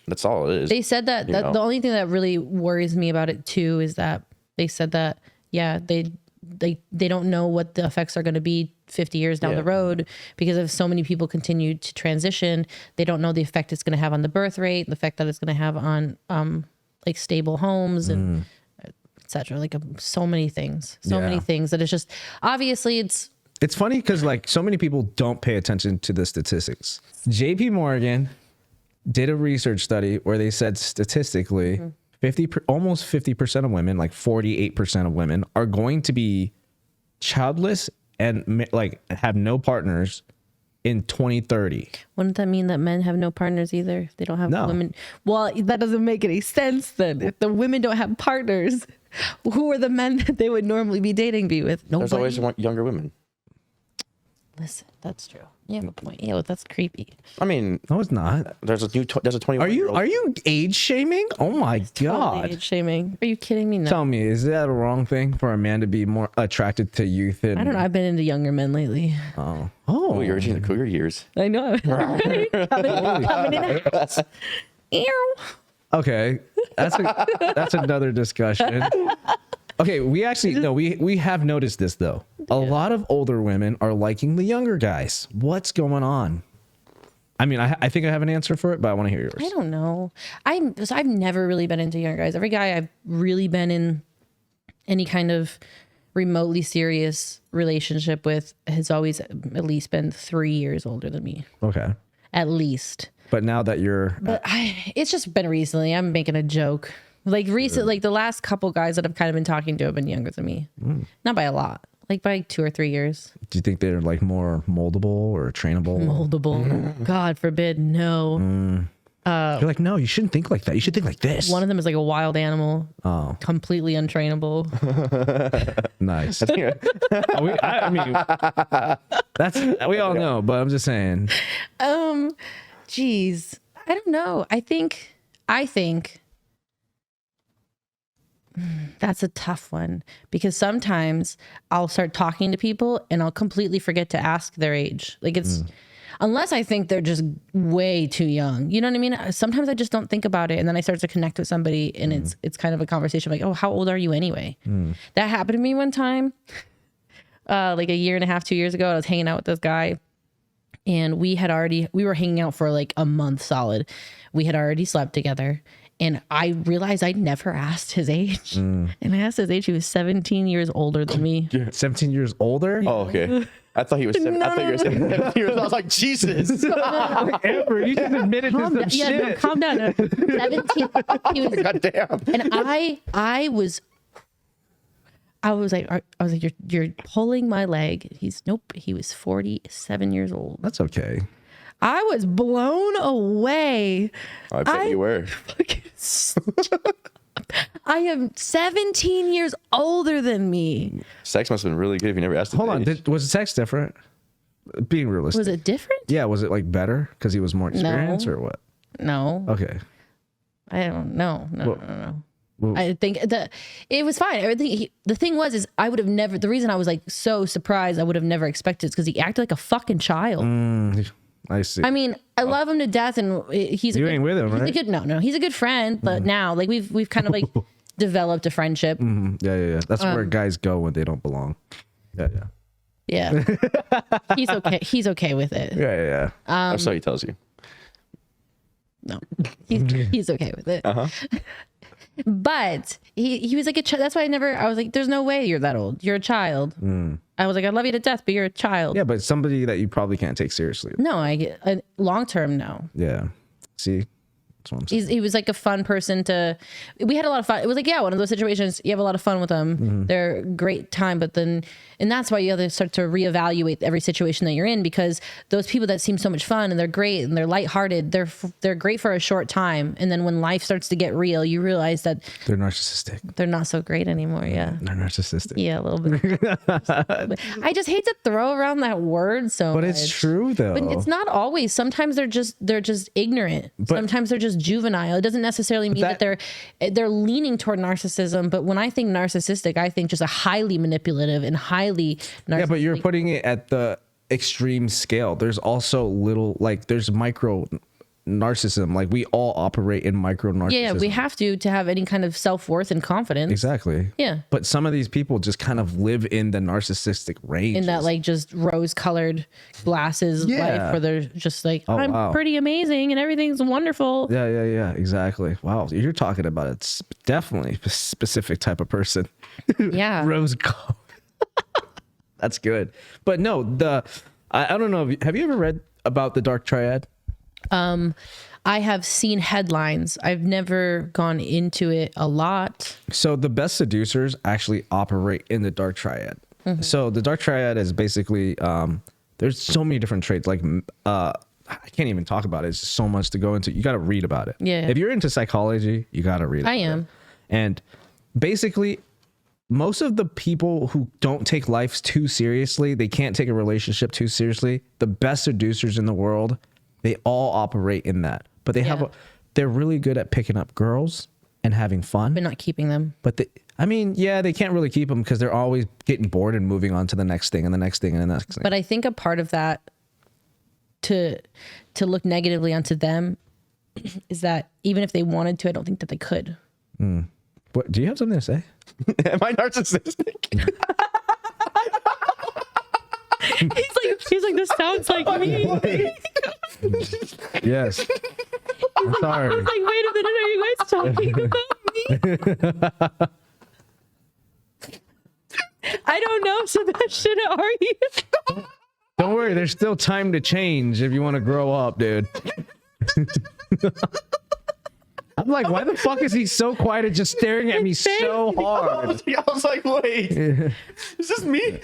That's all it is. They said that the only thing that really worries me about it too is that they said that they don't know what the effects are going to be 50 years down the road, because if so many people continue to transition, they don't know the effect it's going to have on the birth rate, the effect that it's going to have on like stable homes and etc. Like so many things that it's just obviously it's funny because like so many people don't pay attention to the statistics. JP Morgan did a research study where they said statistically almost 50% of women, like 48% of women, are going to be childless and like have no partners in 2030. Wouldn't that mean that men have no partners either if they don't have women? Well, that doesn't make any sense then. If the women don't have partners, who are the men that they would normally be dating be with? Nobody. There's always younger women. Listen, that's true. You have a point. Yeah, well, that's creepy. I mean, No, it's not. there's a 21. Are you age shaming? Oh my god! Totally age shaming. Are you kidding me? No. Tell me, is that a wrong thing for a man to be more attracted to youth? And I don't know. I've been into younger men lately. Oh, you're reaching the cougar years. I know. coming in house. Ew. Okay, that's another discussion. Okay, we actually no, we have noticed this though. A lot of older women are liking the younger guys. What's going on? I mean, I think I have an answer for it, but I want to hear yours. I don't know. I've never really been into younger guys. Every guy I've really been in any kind of remotely serious relationship with has always at least been 3 years older than me. Okay. At least. But now that you're It's just been recently. I'm making a joke. Like like the last couple guys that I've kind of been talking to have been younger than me. Not by a lot. Like by 2 or 3 years. do you think they're like more moldable or trainable? Moldable. God forbid. No. You're like, no, you shouldn't think like that. You should think like this. One of them is like a wild animal. Oh, Completely untrainable. nice. I mean, that's we all know, but I'm just saying. Geez. I don't know. I think that's a tough one because sometimes I'll start talking to people and I'll completely forget to ask their age. Like it's unless I think they're just way too young. You know what I mean? Sometimes I just don't think about it and then I start to connect with somebody and it's kind of a conversation like, "Oh, how old are you anyway?" That happened to me one time. Like a year and a half, 2 years ago, I was hanging out with this guy and we were hanging out for like a month solid. We had already slept together. And I realized I'd never asked his age. And I asked his age. He was 17 years older than me. 17 years older? Oh, okay. I thought he was 7. I thought you were 17 years old. I was like, Jesus. Amber, you just admitted to some shit. No, calm down. No. 17. He was, God damn. and I was like, you're pulling my leg. Nope. He was 47 years old. That's okay. I was blown away. I bet you were. I am 17 years older than me. Sex must have been really good if you never asked him. Hold on. Was sex different? Being realistic. Was it different? Yeah. Was it like better because he was more experienced or what? No. Okay. I don't know. No. Well, I think it was fine. Everything. The thing was, I would have never. The reason I was like so surprised, I would have never expected, is because he acted like a fucking child. I see. I mean, I love him to death, and he's you ain't with him, right? No, he's a good friend. But now, like we've kind of like developed a friendship. Yeah. That's where guys go when they don't belong. Yeah. He's okay. He's okay with it. Yeah. That's what he tells you. No, he's okay with it. But he was like a child. That's why I was like, there's no way you're that old. You're a child. I was like, I love you to death, but you're a child. Yeah, but somebody that you probably can't take seriously. No, I get long term. No. Yeah. See, that's what I'm saying. He was like a fun person we had a lot of fun. It was like, one of those situations, you have a lot of fun with them. They're a great time, but then, and that's why you have to start to reevaluate every situation that you're in, because those people that seem so much fun and they're great and they're lighthearted, they're great for a short time. And then when life starts to get real, you realize that They're narcissistic. they're not so great anymore. Yeah. They're narcissistic. Yeah, a little bit. I just hate to throw around that word so But much. it's true though. But it's not always. Sometimes they're just ignorant. Sometimes they're just juvenile. It doesn't necessarily mean that they're leaning toward narcissism. But when I think narcissistic, I think just a highly manipulative and highly narcissistic. Yeah, but you're putting it at the extreme scale. There's also there's micro narcissism. Like we all operate in micro narcissism. Yeah, we have to have any kind of self-worth and confidence. Exactly. Yeah. But some of these people just kind of live in the narcissistic range. In that like just rose-colored glasses life where they're just like, I'm pretty amazing and everything's wonderful. Yeah. Exactly. Wow. You're talking about it. Definitely a specific type of person. Yeah. Rose gold. That's good. But no, I don't know. Have you ever read about the Dark Triad? I have seen headlines. I've never gone into it a lot. So the best seducers actually operate in the Dark Triad. So the Dark Triad is basically there's so many different traits. Like I can't even talk about it. It's so much to go into. You got to read about it. Yeah. If you're into psychology, you got to read. I am. And basically, most of the people who don't take life too seriously, they can't take a relationship too seriously. The best seducers in the world, they all operate in that. But they're really good at picking up girls and having fun, but not keeping them. But they can't really keep them because they're always getting bored and moving on to the next thing and the next thing and the next thing. But I think a part of that to look negatively onto them is that even if they wanted to, I don't think that they could. What, do you have something to say? Am I narcissistic? he's like, this sounds like me. Yes. I'm sorry. I was like, wait a minute, are you guys talking about me? I don't know, Sebastian, are you? Don't worry, there's still time to change if you want to grow up, dude. I'm like, why the fuck is he so quiet and just staring at me so hard? I was like, wait, is this me?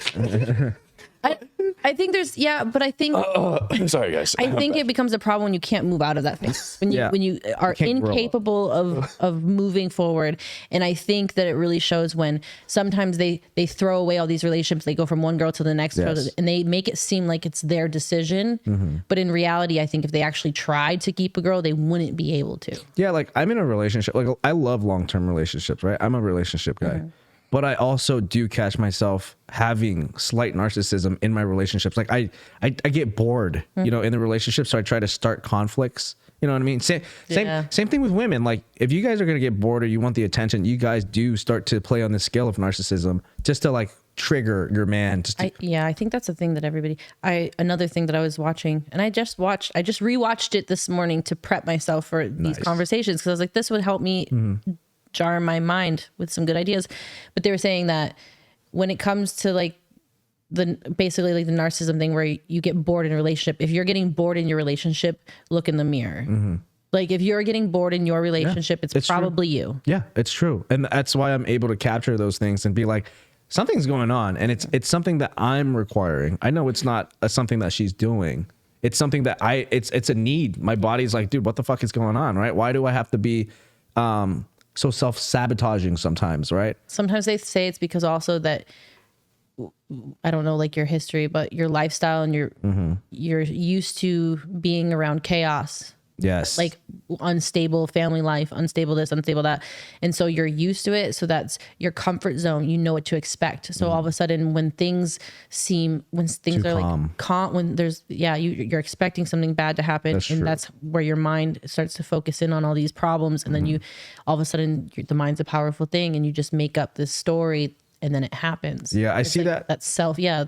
I think there's, but I think, sorry guys. I think it becomes a problem when you can't move out of that phase, when you are incapable of moving forward. And I think that it really shows when sometimes they throw away all these relationships. They go from one girl to the next girl, and they make it seem like it's their decision. But in reality, I think if they actually tried to keep a girl, they wouldn't be able to. Yeah, like I'm in a relationship. Like I love long-term relationships, right? I'm a relationship guy. But I also do catch myself having slight narcissism in my relationships. Like I get bored, in the relationship. So I try to start conflicts. You know what I mean? Same thing with women. Like if you guys are going to get bored or you want the attention, you guys do start to play on the scale of narcissism just to like trigger your man. I think that's the thing that another thing that I was watching, and I just rewatched it this morning to prep myself for these conversations. Cause I was like, this would help me jar my mind with some good ideas. But they were saying that when it comes to like basically like the narcissism thing where you get bored in a relationship, if you're getting bored in your relationship, look in the mirror. Like if you're getting bored in your relationship, it's probably true. you. Yeah, it's true. And that's why I'm able to capture those things and be like, something's going on. And it's something that I'm requiring. I know it's not something that she's doing. It's something that it's a need. My body's like, dude, what the fuck is going on? Right? Why do I have to be, so self-sabotaging sometimes, right? Sometimes they say it's because also that, I don't know, like your history, but your lifestyle and you're used to being around chaos. Yes. Like unstable family life, unstable this, unstable that. And so you're used to it. So that's your comfort zone. You know what to expect. So all of a sudden when things are like calm, when there's, you're expecting something bad to happen. That's where your mind starts to focus in on all these problems. And then you, all of a sudden the mind's a powerful thing and you just make up this story and then it happens. Yeah. I see that. That's self. Yeah.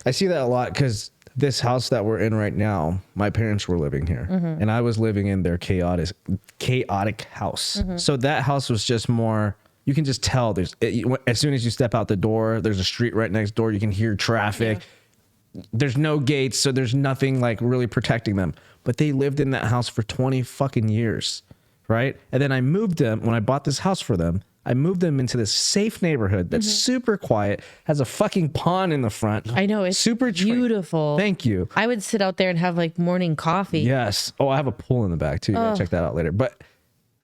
I see that a lot because this house that we're in right now, my parents were living here and I was living in their chaotic house. So that house was just more, you can just tell as soon as you step out the door, there's a street right next door. You can hear traffic. Yeah. There's no gates. So there's nothing like really protecting them, but they lived in that house for 20 fucking years. Right. And then I moved them when I bought this house for them. I moved them into this safe neighborhood that's super quiet, has a fucking pond in the front. I know, it's super beautiful. Thank you. I would sit out there and have like morning coffee. Yes. Oh, I have a pool in the back too. You gotta check that out later. But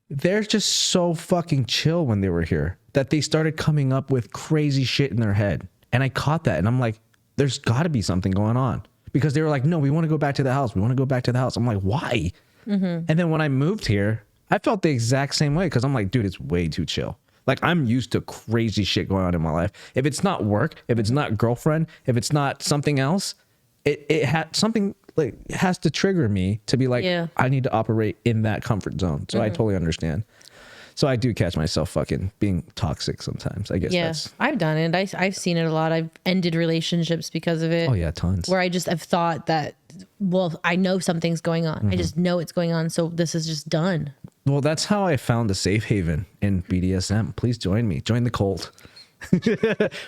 they're just so fucking chill when they were here that they started coming up with crazy shit in their head. And I caught that and I'm like, there's gotta be something going on. Because they were like, no, we want to go back to the house. We want to go back to the house. I'm like, why? And then when I moved here, I felt the exact same way because I'm like, dude, it's way too chill. Like I'm used to crazy shit going on in my life. If it's not work, if it's not girlfriend, if it's not something else, it has to trigger me to be like, I need to operate in that comfort zone. So I totally understand. So I do catch myself fucking being toxic sometimes. I guess. Yeah, I've done it. I've seen it a lot. I've ended relationships because of it. Oh yeah, tons. Where I just have thought that, well, I know something's going on. I just know it's going on. So this is just done. Well, that's how I found a safe haven in BDSM. Please join me. Join the cult.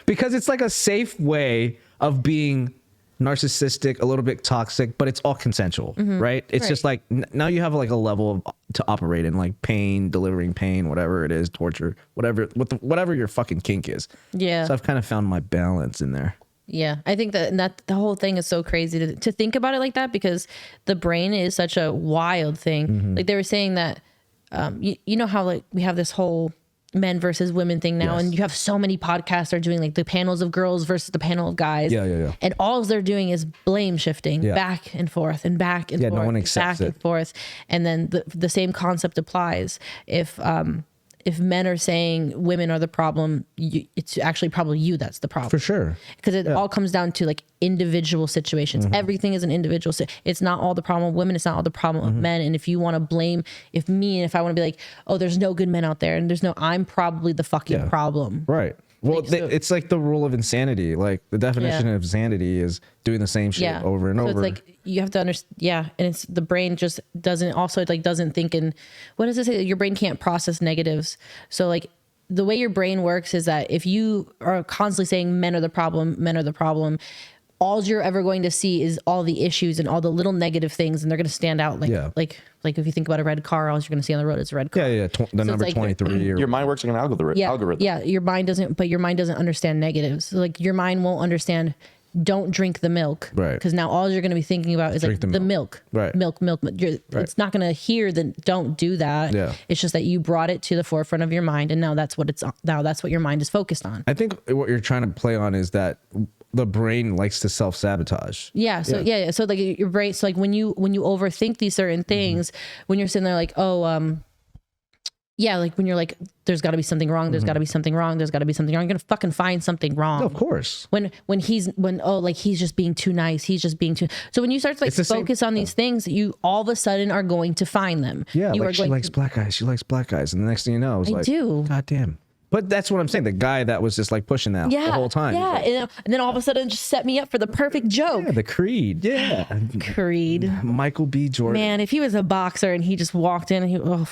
Because it's like a safe way of being narcissistic, a little bit toxic, but it's all consensual, right? It's just like now you have like a level to operate in, like pain, delivering pain, whatever it is, torture, whatever your fucking kink is. Yeah. So I've kind of found my balance in there. Yeah, I think that the whole thing is so crazy to think about it like that because the brain is such a wild thing. Like they were saying that, you know how like we have this whole men versus women thing now. Yes. And you have so many podcasts are doing like the panels of girls versus the panel of guys. Yeah. And all they're doing is blame shifting back and forth and back and forth. No one accepts back and forth. And then the same concept applies. If men are saying women are the problem, it's actually probably you that's the problem. For sure. Because it all comes down to like individual situations. Everything is an individual. It's not all the problem of women. It's not all the problem of men. And if you want to blame, if I want to be like, oh, there's no good men out there and I'm probably the fucking problem. Right. Well, Like, so- it's like the rule of insanity. Like the definition of insanity is doing the same shit over and over. So it's like you have to understand. And it's the brain just doesn't think in, what does it say? Your brain can't process negatives. So like the way your brain works is that if you are constantly saying men are the problem, all you're ever going to see is all the issues and all the little negative things, and they're going to stand out like if you think about a red car, all you're going to see on the road is a red car. The number like 23. Your mind works like an algorithm. Yeah, your mind doesn't understand negatives. So like your mind won't understand. Don't drink the milk, right? Because now all you're going to be thinking about is like the milk, right? Milk. It's not going to hear the don't do that. Yeah, it's just that you brought it to the forefront of your mind, and now that's what your mind is focused on. I think what you're trying to play on is that the brain likes to self-sabotage. Yeah. So yeah. So like your brain. So like when you overthink these certain things, when you're sitting there like, like when you're like, there's got to be something wrong. There's got to be something wrong. There's got to be something wrong. You're gonna fucking find something wrong. No, of course. When he's just being too nice. He's just being too. So when you start to like focus on these things, you all of a sudden are going to find them. Yeah. Like she likes black guys. She likes black guys, and the next thing you know, it's like, do. God damn. But that's what I'm saying. The guy that was just like pushing that the whole time. Yeah. Like, and then all of a sudden just set me up for the perfect joke. Yeah, the Creed. Yeah. Creed. Michael B. Jordan. Man, if he was a boxer and he just walked in and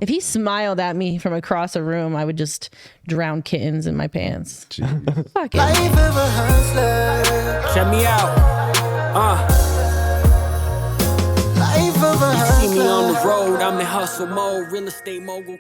if he smiled at me from across a room, I would just drown kittens in my pants. Fuck it. Life of a hustler. Check me out. Life of a hustler. You see me on the road, I'm in hustle mode, real estate mogul.